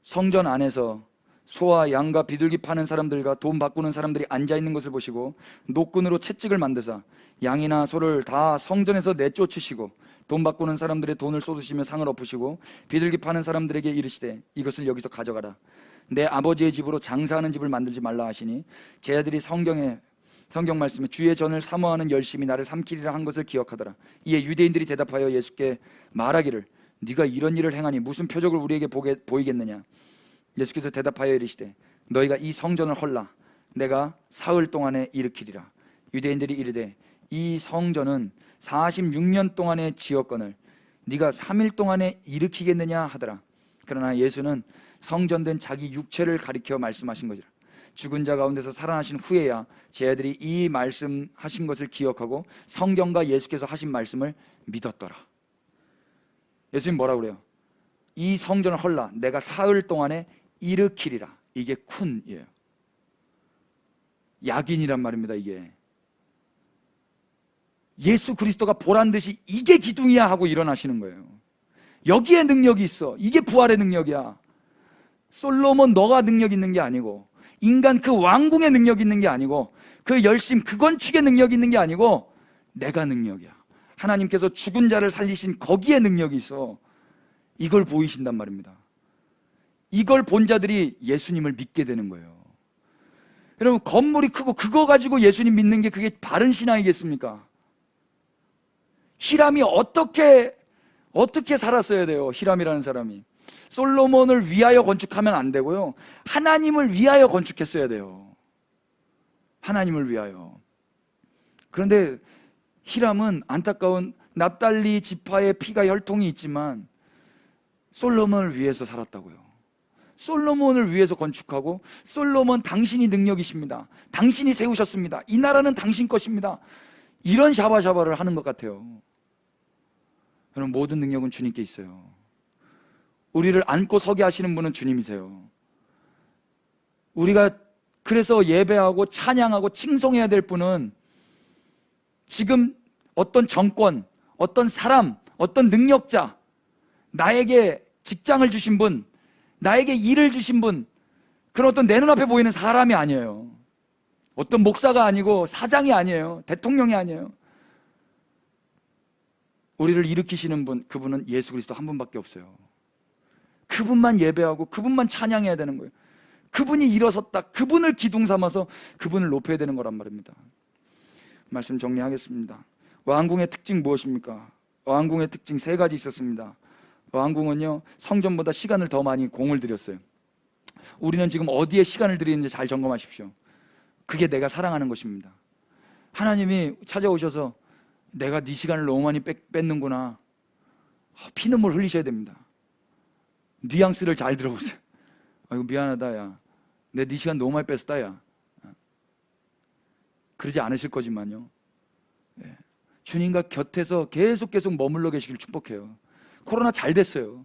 성전 안에서 소와 양과 비둘기 파는 사람들과 돈 바꾸는 사람들이 앉아있는 것을 보시고 노끈으로 채찍을 만드사 양이나 소를 다 성전에서 내쫓으시고 돈 바꾸는 사람들의 돈을 쏟으시며 상을 엎으시고 비둘기 파는 사람들에게 이르시되, 이것을 여기서 가져가라. 내 아버지의 집으로 장사하는 집을 만들지 말라 하시니, 제 아들이 성경 말씀에 주의 전을 사모하는 열심히 나를 삼키리라 한 것을 기억하더라. 이에 유대인들이 대답하여 예수께 말하기를, 네가 이런 일을 행하니 무슨 표적을 우리에게 보이겠느냐? 예수께서 대답하여 이르시되, 너희가 이 성전을 헐라 내가 사흘 동안에 일으키리라. 유대인들이 이르되, 이 성전은 46년 동안에 지었거늘 네가 3일 동안에 일으키겠느냐 하더라. 그러나 예수는 성전된 자기 육체를 가리켜 말씀하신 것이라. 죽은 자 가운데서 살아나신 후에야 제 아들이 이 말씀하신 것을 기억하고 성경과 예수께서 하신 말씀을 믿었더라. 예수님 뭐라고 그래요? 이 성전을 헐라 내가 사흘 동안에 일으키리라. 이게 쿤이에요. 약인이란 말입니다. 이게 예수 그리스도가 보란듯이 이게 기둥이야 하고 일어나시는 거예요. 여기에 능력이 있어. 이게 부활의 능력이야. 솔로몬 너가 능력 있는 게 아니고, 인간 그 왕궁의 능력 있는 게 아니고, 그 열심 그 건축의 능력 있는 게 아니고, 내가 능력이야. 하나님께서 죽은 자를 살리신 거기에 능력이 있어. 이걸 보이신단 말입니다. 이걸 본 자들이 예수님을 믿게 되는 거예요. 여러분, 건물이 크고 그거 가지고 예수님 믿는 게 그게 바른 신앙이겠습니까? 히람이 어떻게 살았어야 돼요? 히람이라는 사람이 솔로몬을 위하여 건축하면 안 되고요, 하나님을 위하여 건축했어야 돼요. 하나님을 위하여. 그런데 히람은 안타까운 납달리 지파의 피가 혈통이 있지만 솔로몬을 위해서 살았다고요. 솔로몬을 위해서 건축하고, 솔로몬 당신이 능력이십니다, 당신이 세우셨습니다, 이 나라는 당신 것입니다, 이런 샤바샤바를 하는 것 같아요. 여러분, 모든 능력은 주님께 있어요. 우리를 안고 서게 하시는 분은 주님이세요. 우리가 그래서 예배하고 찬양하고 칭송해야 될 분은 지금 어떤 정권, 어떤 사람, 어떤 능력자, 나에게 직장을 주신 분, 나에게 일을 주신 분, 그런 어떤 내 눈앞에 보이는 사람이 아니에요. 어떤 목사가 아니고 사장이 아니에요. 대통령이 아니에요. 우리를 일으키시는 분, 그분은 예수 그리스도 한 분밖에 없어요. 그분만 예배하고 그분만 찬양해야 되는 거예요. 그분이 일어섰다, 그분을 기둥 삼아서 그분을 높여야 되는 거란 말입니다. 말씀 정리하겠습니다. 왕궁의 특징 무엇입니까? 왕궁의 특징 세 가지 있었습니다. 왕궁은요, 성전보다 시간을 더 많이 공을 들였어요. 우리는 지금 어디에 시간을 들이는지 잘 점검하십시오. 그게 내가 사랑하는 것입니다. 하나님이 찾아오셔서 내가 네 시간을 너무 많이 뺏는구나, 피눈물 흘리셔야 됩니다. 뉘앙스를 잘 들어보세요. 아이고 미안하다 야, 내 네 시간 너무 많이 뺐다 야, 그러지 않으실 거지만요, 주님과 곁에서 계속 머물러 계시길 축복해요. 코로나 잘 됐어요.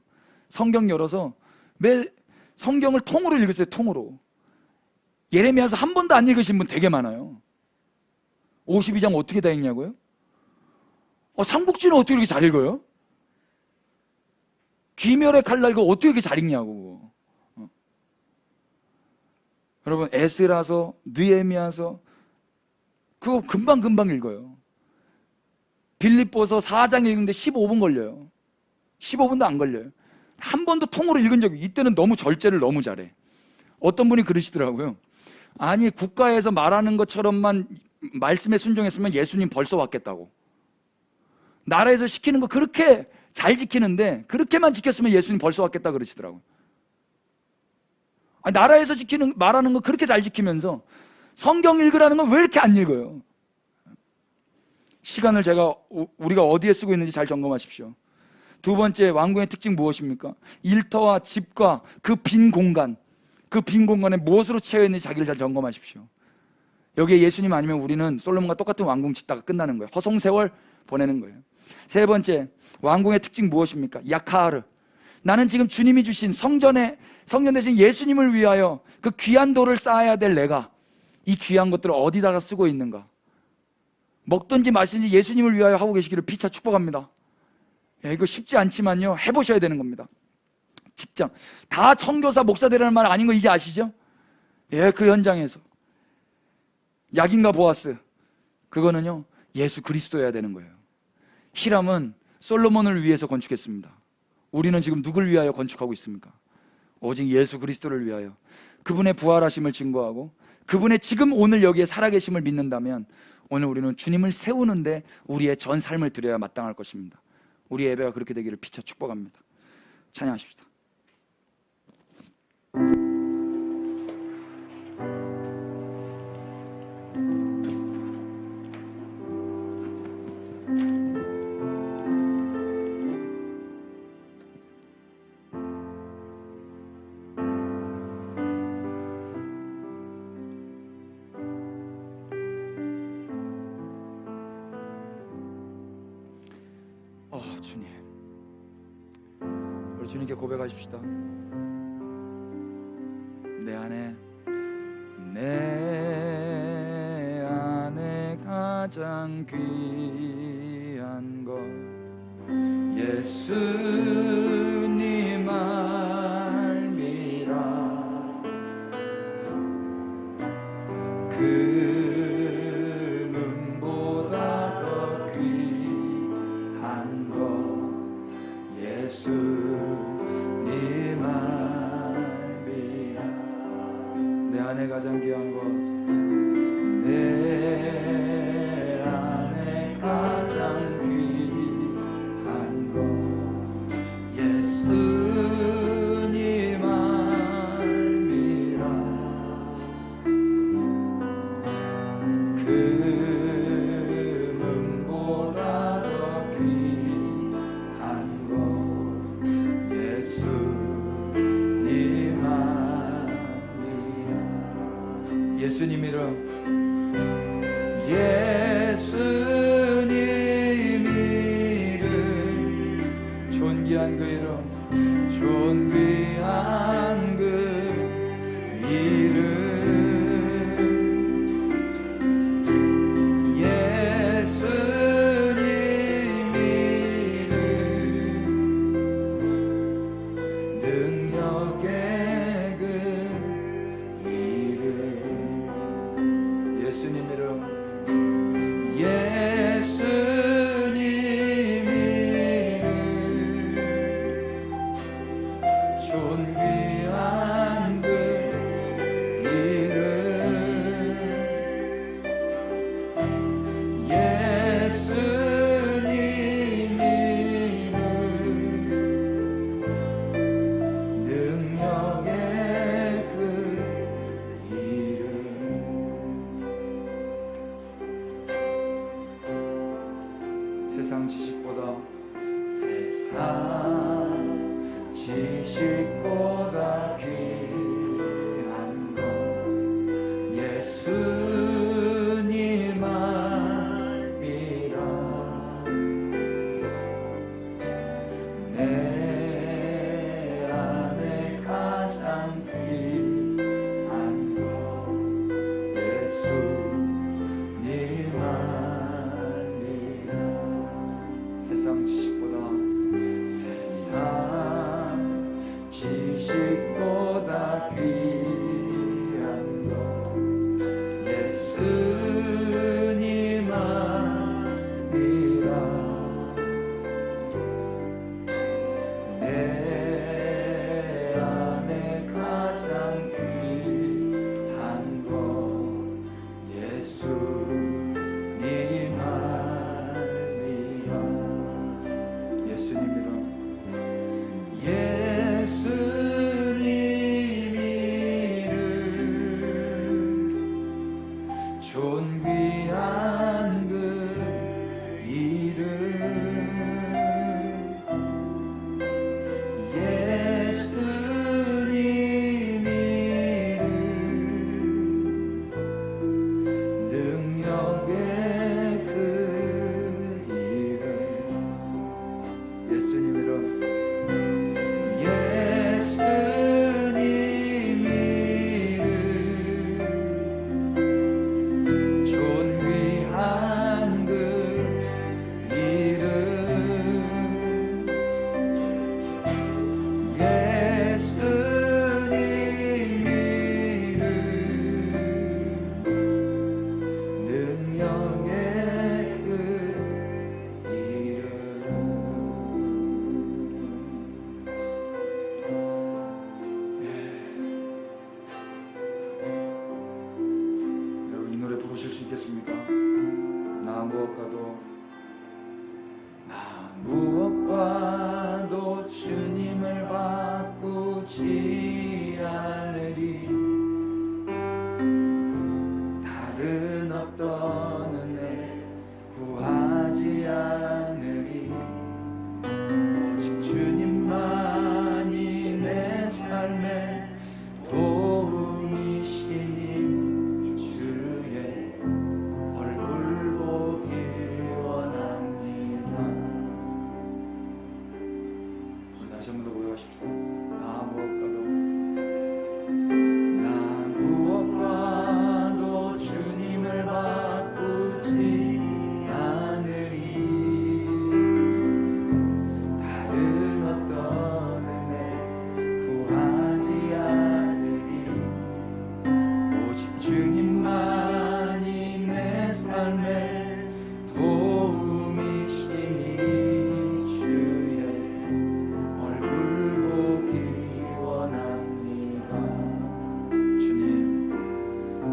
성경 열어서 매 성경을 통으로 읽으세요. 통으로. 예레미야서 한 번도 안 읽으신 분 되게 많아요. 52장 어떻게 다 읽냐고요? 삼국지는 어떻게 이렇게 잘 읽어요? 귀멸의 칼날 이거 어떻게 이렇게 잘 읽냐고. 여러분, 에스라서, 느헤미야서 그거 금방 읽어요. 빌립보서 4장 읽는데 15분 걸려요. 15분도 안 걸려요. 한 번도 통으로 읽은 적이, 이때는 너무 절제를 너무 잘해. 어떤 분이 그러시더라고요. 아니, 국가에서 말하는 것처럼만 말씀에 순종했으면 예수님 벌써 왔겠다고. 나라에서 시키는 거 그렇게 잘 지키는데 그렇게만 지켰으면 예수님 벌써 왔겠다 그러시더라고요. 아니, 나라에서 말하는 거 그렇게 잘 지키면서 성경 읽으라는 건 왜 이렇게 안 읽어요? 시간을 우리가 어디에 쓰고 있는지 잘 점검하십시오. 두 번째, 왕궁의 특징 무엇입니까? 일터와 집과 그 빈 공간에 무엇으로 채워 있는지 자기를 잘 점검하십시오. 여기에 예수님 아니면 우리는 솔로몬과 똑같은 왕궁 짓다가 끝나는 거예요. 허송세월 보내는 거예요. 세 번째, 왕궁의 특징 무엇입니까? 야카르. 나는 지금 주님이 주신 성전 대신 예수님을 위하여 그 귀한 돌을 쌓아야 될 내가 이 귀한 것들을 어디다가 쓰고 있는가? 먹든지 마시든지 예수님을 위하여 하고 계시기를 피차 축복합니다. 이거 쉽지 않지만요, 해보셔야 되는 겁니다. 직장 다 선교사 목사 되라는 말 아닌 거 이제 아시죠? 그 현장에서 야긴과 보아스, 그거는요 예수 그리스도여야 되는 거예요. 히람은 솔로몬을 위해서 건축했습니다. 우리는 지금 누굴 위하여 건축하고 있습니까? 오직 예수 그리스도를 위하여. 그분의 부활하심을 증거하고 그분의 지금 오늘 여기에 살아계심을 믿는다면 오늘 우리는 주님을 세우는데 우리의 전 삶을 드려야 마땅할 것입니다. 우리 예배가 그렇게 되기를 피차 축복합니다. 찬양하십시다. 주님, 우리 주님께 고백하십시다. 내 안에 가장 귀한 것 예수님 알미라. 금보다 더 귀한 것 예수님 알미라. 내 안에 가장 귀한 것, 내 안에 가장 귀한 것 예수 예수님 이름, 예수님 이름, 존귀한 그 이름, 존귀한 그 이름, 예수님 이름, 능력의 그 이름, 예수님 이름, 예수님 이름, 존귀한 그 이름, 예수님 이름, 능력의 그 이름. 세상 지식보다 귀한 것 예수님만이라. 내 안에 가장 귀한 것 예수님만이라. 세상 지식보다 귀한 것 예수님만이라. 내 안에 가장 귀한 것 예수님만이라. 예수님이라. 예수님 이름, 존귀한 그 이름, 예수님 이름, 능력의 그 이름, 예수님 이름, 예수님 이름, 존귀한 그 이름, 예수님 이름, 능력의 그 이름. 여러분 이 노래 부르실 수 있겠습니까? 나 무엇과도 주님을 바꾸지 않으리. 다른 어떤 은혜 구하지 않으리. 오직 주님만이 내 삶의 도움이시니 주의 얼굴 보기 원합니다. 우리 다시 한 번 더 고백하십시다. 나 무엇과도 주님을 바꾸지 않으리. 다른 어떤 은혜 구하지 않으리. 오직 주님만이 내 삶의 도움이시니 주의 얼굴 보기 원합니다.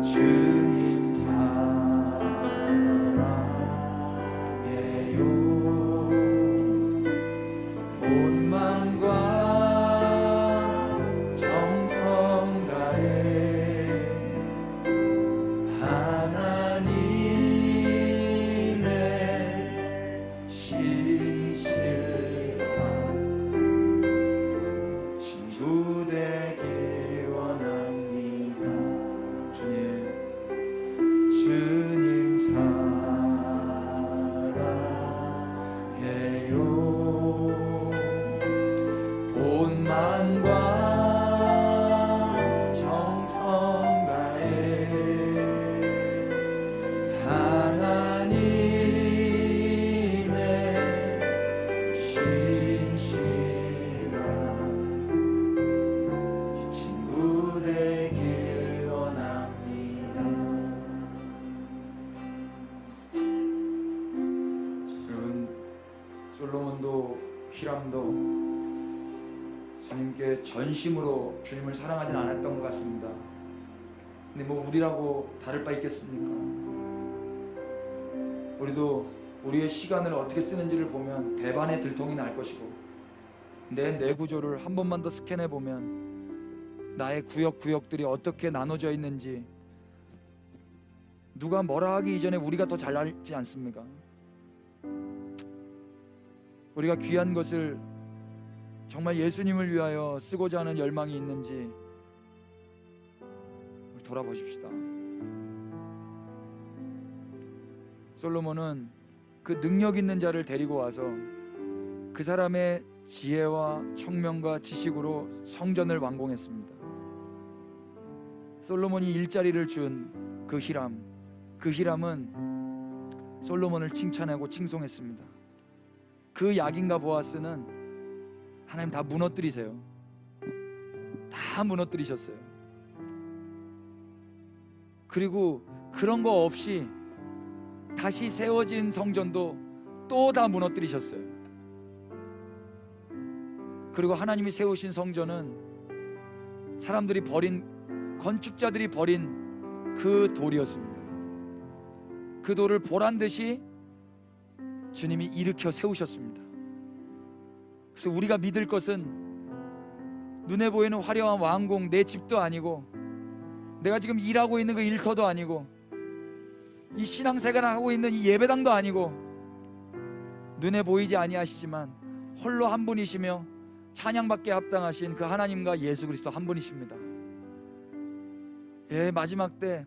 주님 사랑해요. 온 마음과 정성 다해 하나님의 신실한 친구 되기 원합니다. 주님 마음과 정성 다해 하나님의 신실한 친구 되길 원합니다. 여러분, 솔로몬도 히람도 주님께 전심으로 주님을 사랑하진 않았던 것 같습니다. 근데 뭐 우리라고 다를 바 있겠습니까? 우리도 우리의 시간을 어떻게 쓰는지를 보면 대반의 들통이 날 것이고, 내 뇌구조를 한 번만 더 스캔해 보면 나의 구역들이 어떻게 나눠져 있는지, 누가 뭐라 하기 이전에 우리가 더 잘 알지 않습니까? 우리가 귀한 것을 정말 예수님을 위하여 쓰고자 하는 열망이 있는지 우리 돌아보십시다. 솔로몬은 그 능력 있는 자를 데리고 와서 그 사람의 지혜와 총명과 지식으로 성전을 완공했습니다. 솔로몬이 일자리를 준 그 히람은 솔로몬을 칭찬하고 칭송했습니다. 그 야긴과 보아스는 하나님 다 무너뜨리세요. 다 무너뜨리셨어요. 그리고 그런 거 없이 다시 세워진 성전도 또 다 무너뜨리셨어요. 그리고 하나님이 세우신 성전은 사람들이 버린, 건축자들이 버린 그 돌이었습니다. 그 돌을 보란듯이 주님이 일으켜 세우셨습니다. 그래서 우리가 믿을 것은 눈에 보이는 화려한 왕궁, 내 집도 아니고, 내가 지금 일하고 있는 그 일터도 아니고, 이 신앙생활을 하고 있는 이 예배당도 아니고, 눈에 보이지 아니하시지만 홀로 한 분이시며 찬양받게 합당하신 그 하나님과 예수 그리스도 한 분이십니다. 예, 마지막 때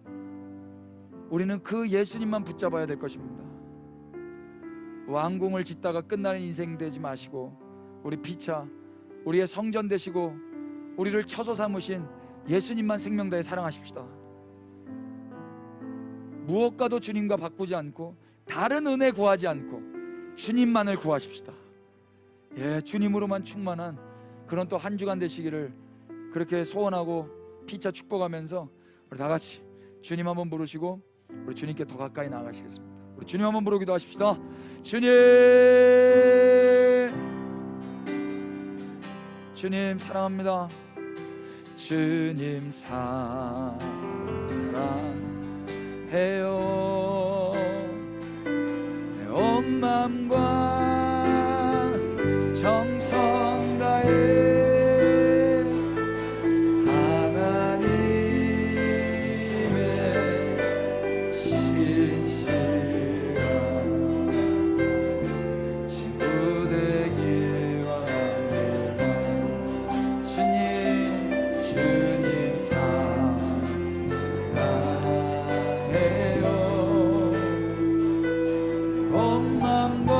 우리는 그 예수님만 붙잡아야 될 것입니다. 왕궁을 짓다가 끝나는 인생 되지 마시고, 우리 피차, 우리의 성전 되시고 우리를 처소 삼으신 예수님만 생명 다해 사랑하십시다. 무엇과도 주님과 바꾸지 않고 다른 은혜 구하지 않고 주님만을 구하십시다. 예, 주님으로만 충만한 그런 또 한 주간 되시기를 그렇게 소원하고 피차 축복하면서 우리 다 같이 주님 한번 부르시고 우리 주님께 더 가까이 나아가시겠습니다. 우리 주님 한번 부르기도 하십시다. 주님 사랑합니다. 주님 사랑해요. 내 온 마음과 정성 다해 하나님의 신실한 친구 되길 원합니다. 주님 사랑해요. 온 마음과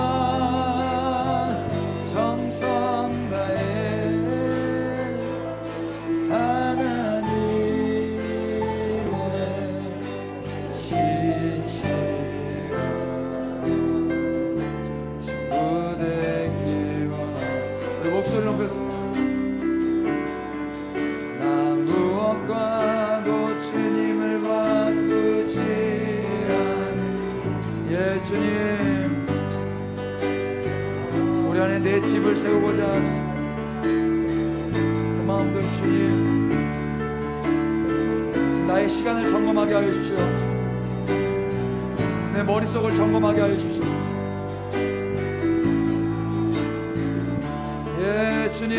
정성 다해 하나님의 신실한 친구 되길 원합니다. 우리 목소리 높여서 나 무엇과도 주님을 바꾸지 않는 예 주님, 우리 안에 내 집을 세우고자 하는 그 마음대로 주님, 나의 시간을 점검하게 하여 주십시오. 내 머릿속을 점검하게 하여 주십시오. 예 주님,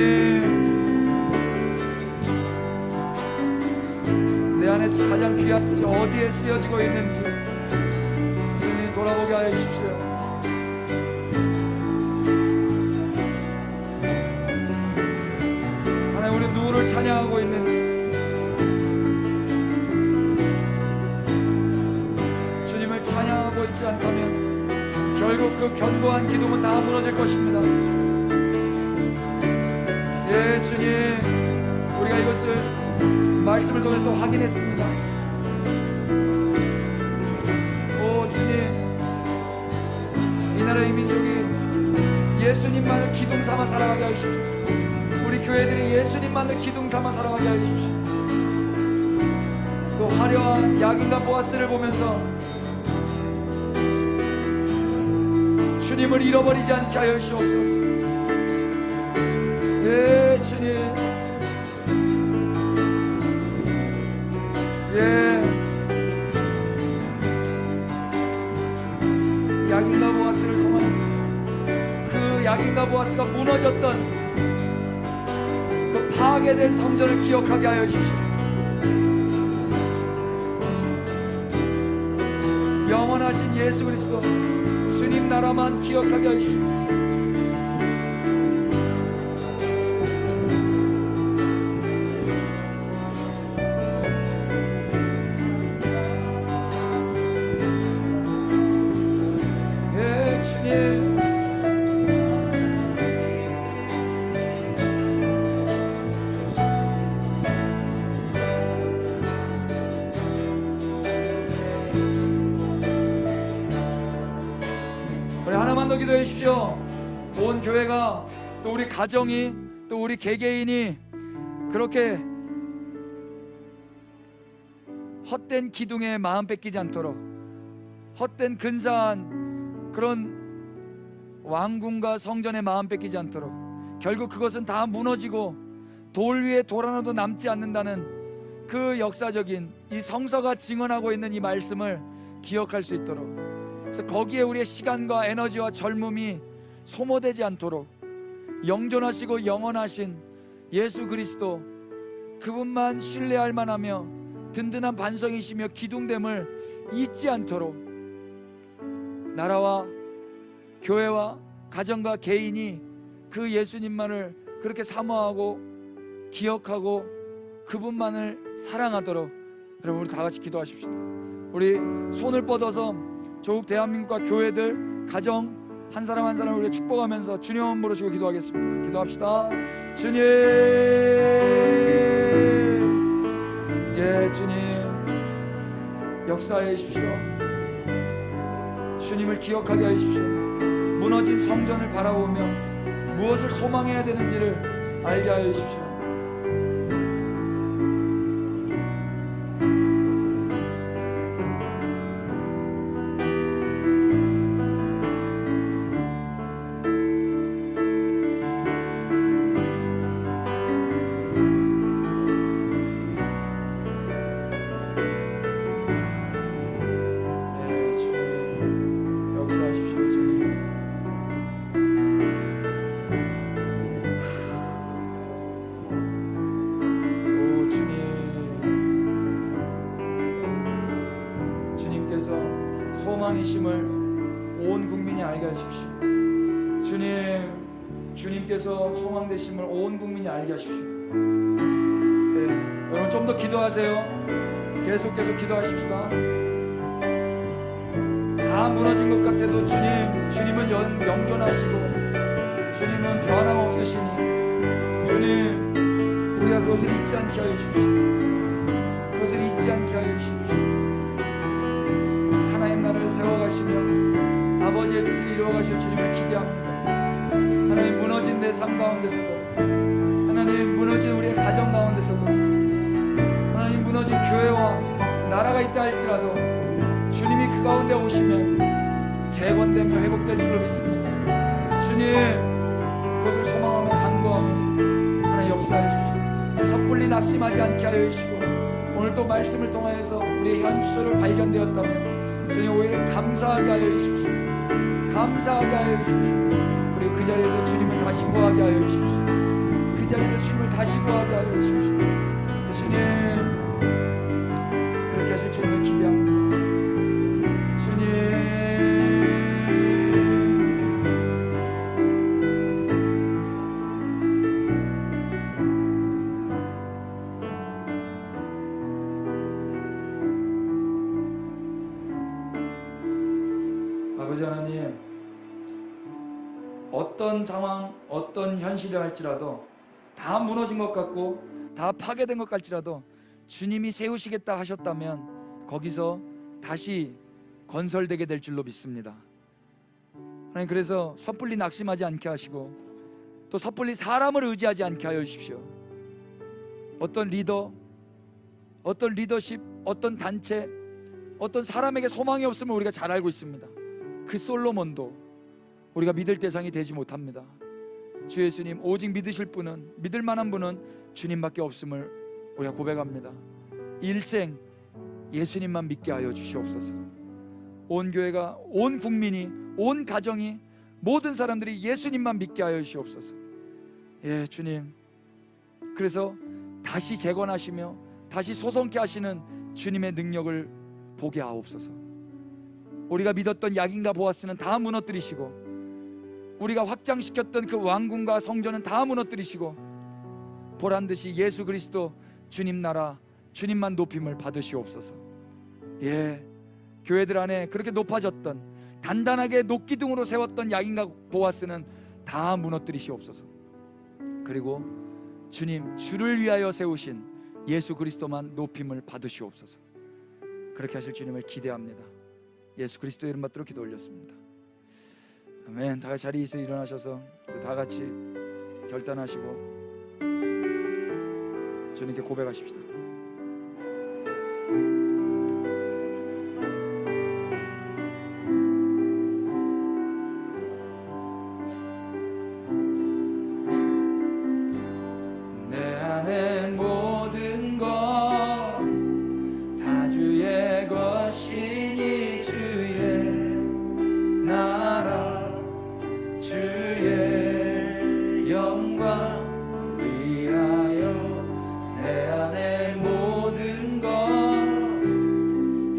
내 안에 가장 귀한 것이 어디에 쓰여지고 있는지 주님 돌아보게 하여 주십시오. 하나님, 우리 누구를 찬양하고 있는지, 주님을 찬양하고 있지 않다면 결국 그 견고한 기둥은 다 무너질 것입니다. 예 예 주님, 우리가 이것을 말씀을 통해 또 확인했습니다. 오 주님, 이 나라의 민족이 예수님만을 기둥 삼아 살아가게 하십시오. 우리 교회들이 예수님만을 기둥 삼아 살아가게 하십시오. 또 화려한 야긴과 보아스를 보면서 주님을 잃어버리지 않게 하여 주옵소서. 예 주님, 예 야긴과 보아스를 통하여서 그 야긴과 보아스가 무너졌던 그 파괴된 성전을 기억하게 하여 주십시오. 영원하신 예수 그리스도 주님 나라만 기억하게 하여 주십시오. 예 주님, 우리 하나만 더 기도해 주십시오. 온 교회가, 또 우리 가정이, 또 우리 개개인이 그렇게 헛된 기둥에 마음 뺏기지 않도록, 헛된 근사한 그런 왕궁과 성전에 마음 뺏기지 않도록, 결국 그것은 다 무너지고 돌 위에 돌 하나도 남지 않는다는 그 역사적인 이 성서가 증언하고 있는 이 말씀을 기억할 수 있도록, 그래서 거기에 우리의 시간과 에너지와 젊음이 소모되지 않도록 영존하시고 영원하신 예수 그리스도, 그분만 신뢰할 만하며 든든한 반성이시며 기둥됨을 잊지 않도록 나라와 교회와 가정과 개인이 그 예수님만을 그렇게 사모하고 기억하고 그분만을 사랑하도록, 여러분 우리 다 같이 기도하십시다. 우리 손을 뻗어서 조국 대한민국과 교회들, 가정 한 사람 한 사람 우리가 축복하면서 주님 부르시고 기도하겠습니다. 기도합시다. 주님, 예 주님, 역사해 주십시오. 주님을 기억하게 해 주십시오. 무너진 성전을 바라보며 무엇을 소망해야 되는지를 알게 하여 주십시오. 소망이심을 온 국민이 알게 하십시오. 주님, 주님께서 소망 되심을 온 국민이 알게 하십시오. 네, 여러분 좀 더 기도하세요. 계속해서 기도하십시다. 다 무너진 것 같아도 주님은 영존하시고 주님은 변함없으시니 주님, 우리가 그것을 잊지 않게 하여 주십시오. 그것을 잊지 않게 하여 주십시오. 하나님 나라를 세워가시며 아버지의 뜻을 이루어가실 주님을 기대합니다. 하나님, 무너진 내 삶 가운데서도, 하나님 무너진 우리의 가정 가운데서도, 하나님 무너진 교회와 나라가 있다 할지라도 주님이 그 가운데 오시면 재건되며 회복될 줄로 믿습니다. 주님, 그것을 소망하며 간구하오니 하나님 역사해 주시고 섣불리 낙심하지 않게 하여 주시고, 오늘 또 말씀을 통하여서 우리의 현 주소를 발견되었다면 주님 오히려 감사하게 하여 주십시오. 감사하게 하여 주십시오. 그리고 그 자리에서 주님을 다시 구하게 하여 주십시오. 그 자리에서 주님을 다시 구하게 하여 주십시오. 주님, 그렇게 하실 주님을 기대합니다. 주님, 아버지 하나님, 어떤 상황, 어떤 현실이 할지라도 다 무너진 것 같고 다 파괴된 것 같지라도 주님이 세우시겠다 하셨다면 거기서 다시 건설되게 될 줄로 믿습니다. 하나님, 그래서 섣불리 낙심하지 않게 하시고 또 섣불리 사람을 의지하지 않게 하여 주십시오. 어떤 리더, 어떤 리더십, 어떤 단체, 어떤 사람에게 소망이 없음을 우리가 잘 알고 있습니다. 그 솔로몬도 우리가 믿을 대상이 되지 못합니다. 주 예수님, 오직 믿으실 분은, 믿을 만한 분은 주님밖에 없음을 우리가 고백합니다. 일생 예수님만 믿게 하여 주시옵소서. 온 교회가, 온 국민이, 온 가정이, 모든 사람들이 예수님만 믿게 하여 주시옵소서. 예, 주님, 그래서 다시 재건하시며 다시 소성케 하시는 주님의 능력을 보게 하옵소서. 우리가 믿었던 약인과 보아스는 다 무너뜨리시고, 우리가 확장시켰던 그 왕궁과 성전은 다 무너뜨리시고, 보란듯이 예수 그리스도 주님 나라, 주님만 높임을 받으시옵소서. 예, 교회들 안에 그렇게 높아졌던, 단단하게 녹기둥으로 세웠던 약인과 보아스는 다 무너뜨리시옵소서. 그리고 주님, 주를 위하여 세우신 예수 그리스도만 높임을 받으시옵소서. 그렇게 하실 주님을 기대합니다. 예수 그리스도의 이름 받들어 기도 올렸습니다. 아멘. 다 같이 자리에서 일어나셔서 우리 다 같이 결단하시고 주님께 고백하십시다. 내 안에 모든 것 다 주의 것이니 주의 나라 주의 영광 위하여 내 안에 모든 것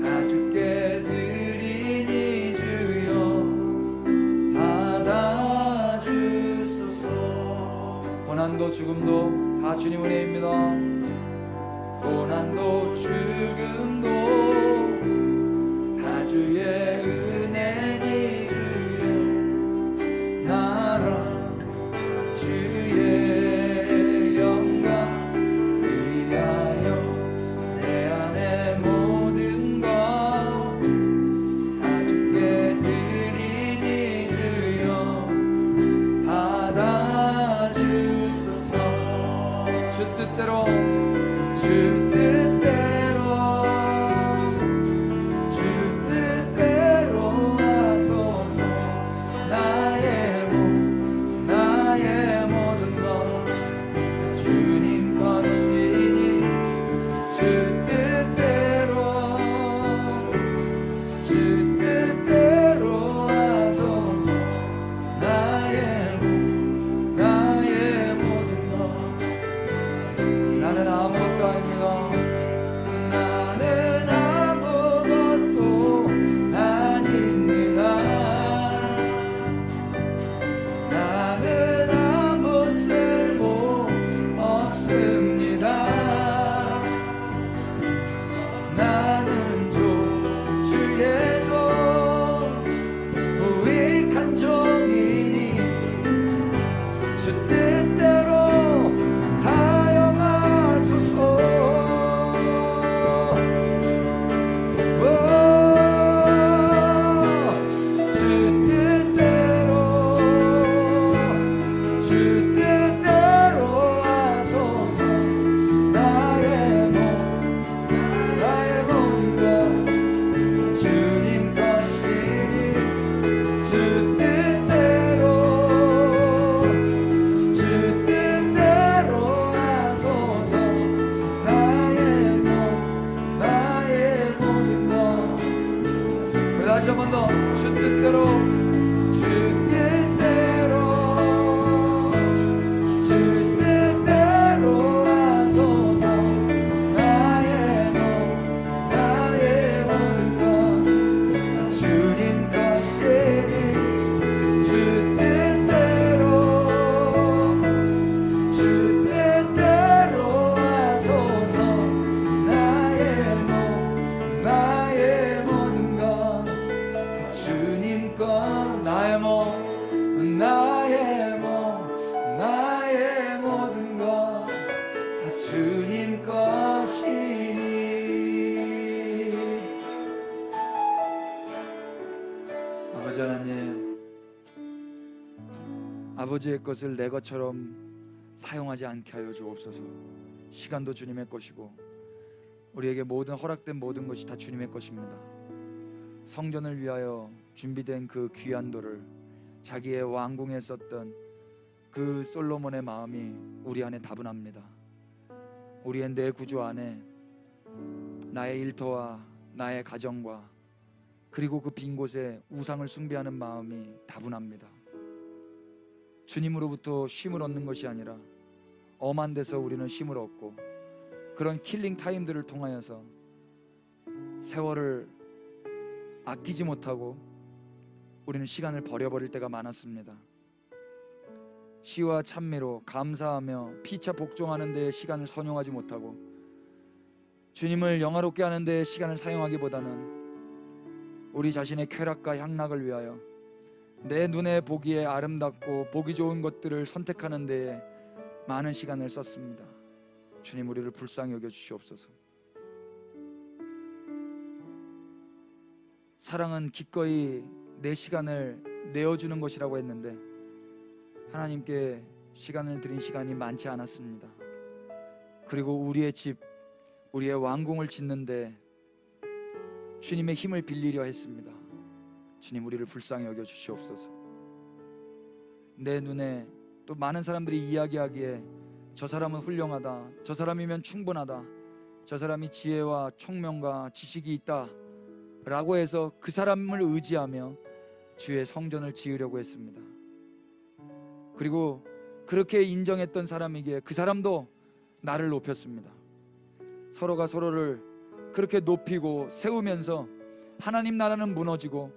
다 주께 드리니 주여 받아주소서. 고난도 죽음도 다 주님 은혜입니다. 고난도 죽음도 다 주의 은혜니 주의 나라 주의 영광 위하여 내 안에 모든 것 다 주께 드리니 주여 받아주소서. 주 뜻대로 주 뜻대로 주 뜻대로 하소서. 나의 모든 것 주님 것이니 주 뜻대로 주 뜻대로 하소서. 나의 모든 것. 나는 아무것도 아닙니다. 나는 아무것도 아닙니다. 나는 아무 쓸모 없습니다. 나는 주의 종, 무익한 종이니 주 뜻대로 사용하소서. 아버지의 것을 내 것처럼 사용하지 않게 하여 주옵소서. 시간도 주님의 것이고 우리에게 모든 허락된 모든 것이 다 주님의 것입니다. 성전을 위하여 준비된 그 귀한 돌을 자기의 왕궁에 썼던 그 솔로몬의 마음이 우리 안에 다분합니다. 우리의 내 구조 안에 나의 일터와 나의 가정과 그리고 그 빈 곳에 우상을 숭배하는 마음이 다분합니다. 주님으로부터 쉼을 얻는 것이 아니라 엄한 데서 우리는 쉼을 얻고 그런 킬링 타임들을 통하여서 세월을 아끼지 못하고 우리는 시간을 버려버릴 때가 많았습니다. 시와 찬미로 감사하며 피차 복종하는 데에 시간을 선용하지 못하고 주님을 영화롭게 하는 데에 시간을 사용하기보다는 우리 자신의 쾌락과 향락을 위하여 내 눈에 보기에 아름답고 보기 좋은 것들을 선택하는 데에 많은 시간을 썼습니다. 주님, 우리를 불쌍히 여겨 주시옵소서. 사랑은 기꺼이 내 시간을 내어주는 것이라고 했는데 하나님께 시간을 드린 시간이 많지 않았습니다. 그리고 우리의 집, 우리의 왕궁을 짓는데 주님의 힘을 빌리려 했습니다. 주님, 우리를 불쌍히 여겨 주시옵소서. 내 눈에 또 많은 사람들이 이야기하기에 저 사람은 훌륭하다, 저 사람이면 충분하다, 저 사람이 지혜와 총명과 지식이 있다 라고 해서 그 사람을 의지하며 주의 성전을 지으려고 했습니다. 그리고 그렇게 인정했던 사람이기에 그 사람도 나를 높였습니다. 서로가 서로를 그렇게 높이고 세우면서 하나님 나라는 무너지고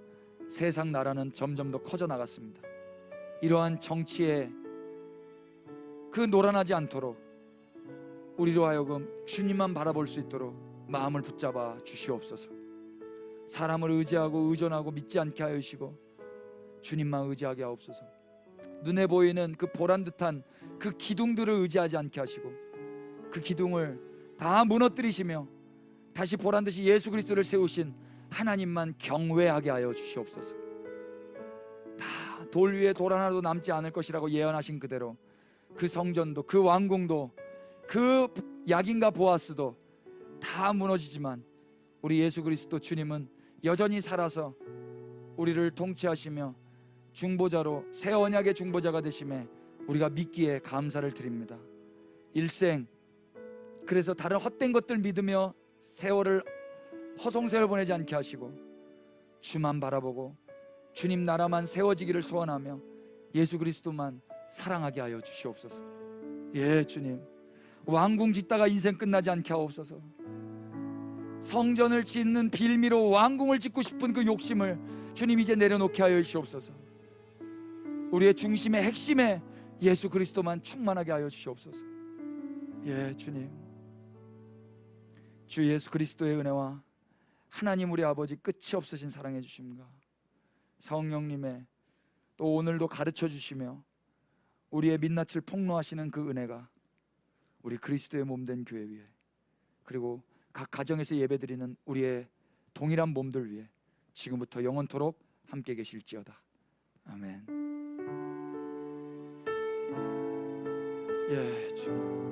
세상 나라는 점점 더 커져 나갔습니다. 이러한 정치에 그 노란하지 않도록 우리로 하여금 주님만 바라볼 수 있도록 마음을 붙잡아 주시옵소서. 사람을 의지하고 의존하고 믿지 않게 하시고 주님만 의지하게 하옵소서. 눈에 보이는 그 보란듯한 그 기둥들을 의지하지 않게 하시고 그 기둥을 다 무너뜨리시며 다시 보란듯이 예수 그리스도를 세우신 하나님만 경외하게 하여 주시옵소서. 다 돌 위에 돌 하나도 남지 않을 것이라고 예언하신 그대로 그 성전도 그 왕궁도 그 야긴과 보아스도 다 무너지지만 우리 예수 그리스도 주님은 여전히 살아서 우리를 통치하시며 중보자로 새 언약의 중보자가 되심에 우리가 믿기에 감사를 드립니다. 일생 그래서 다른 헛된 것들 믿으며 세월을 허송세월 보내지 않게 하시고 주만 바라보고 주님 나라만 세워지기를 소원하며 예수 그리스도만 사랑하게 하여 주시옵소서. 예, 주님, 왕궁 짓다가 인생 끝나지 않게 하옵소서. 성전을 짓는 빌미로 왕궁을 짓고 싶은 그 욕심을 주님 이제 내려놓게 하여 주시옵소서. 우리의 중심의 핵심에 예수 그리스도만 충만하게 하여 주시옵소서. 예, 주님, 주 예수 그리스도의 은혜와 하나님 우리 아버지 끝이 없으신 사랑해 주심과 성령님의 또 오늘도 가르쳐 주시며 우리의 민낯을 폭로하시는 그 은혜가 우리 그리스도의 몸된 교회 위에 그리고 각 가정에서 예배드리는 우리의 동일한 몸들 위에 지금부터 영원토록 함께 계실지어다. 아멘. 예, 주님.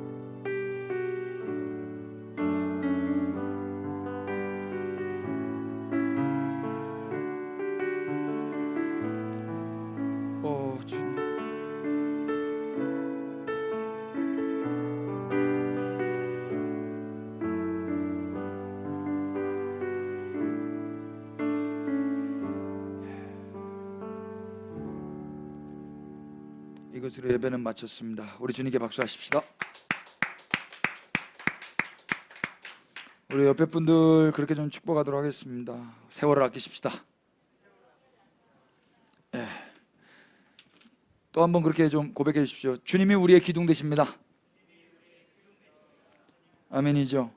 이것으로 예배는 마쳤습니다. 우리 주님께 박수하십시다. 우리 옆에 분들 그렇게 좀 축복하도록 하겠습니다. 세월을 아끼십시다. 예. 또 한 번 그렇게 좀 고백해 주십시오. 주님이 우리의 기둥 되십니다. 아멘이죠.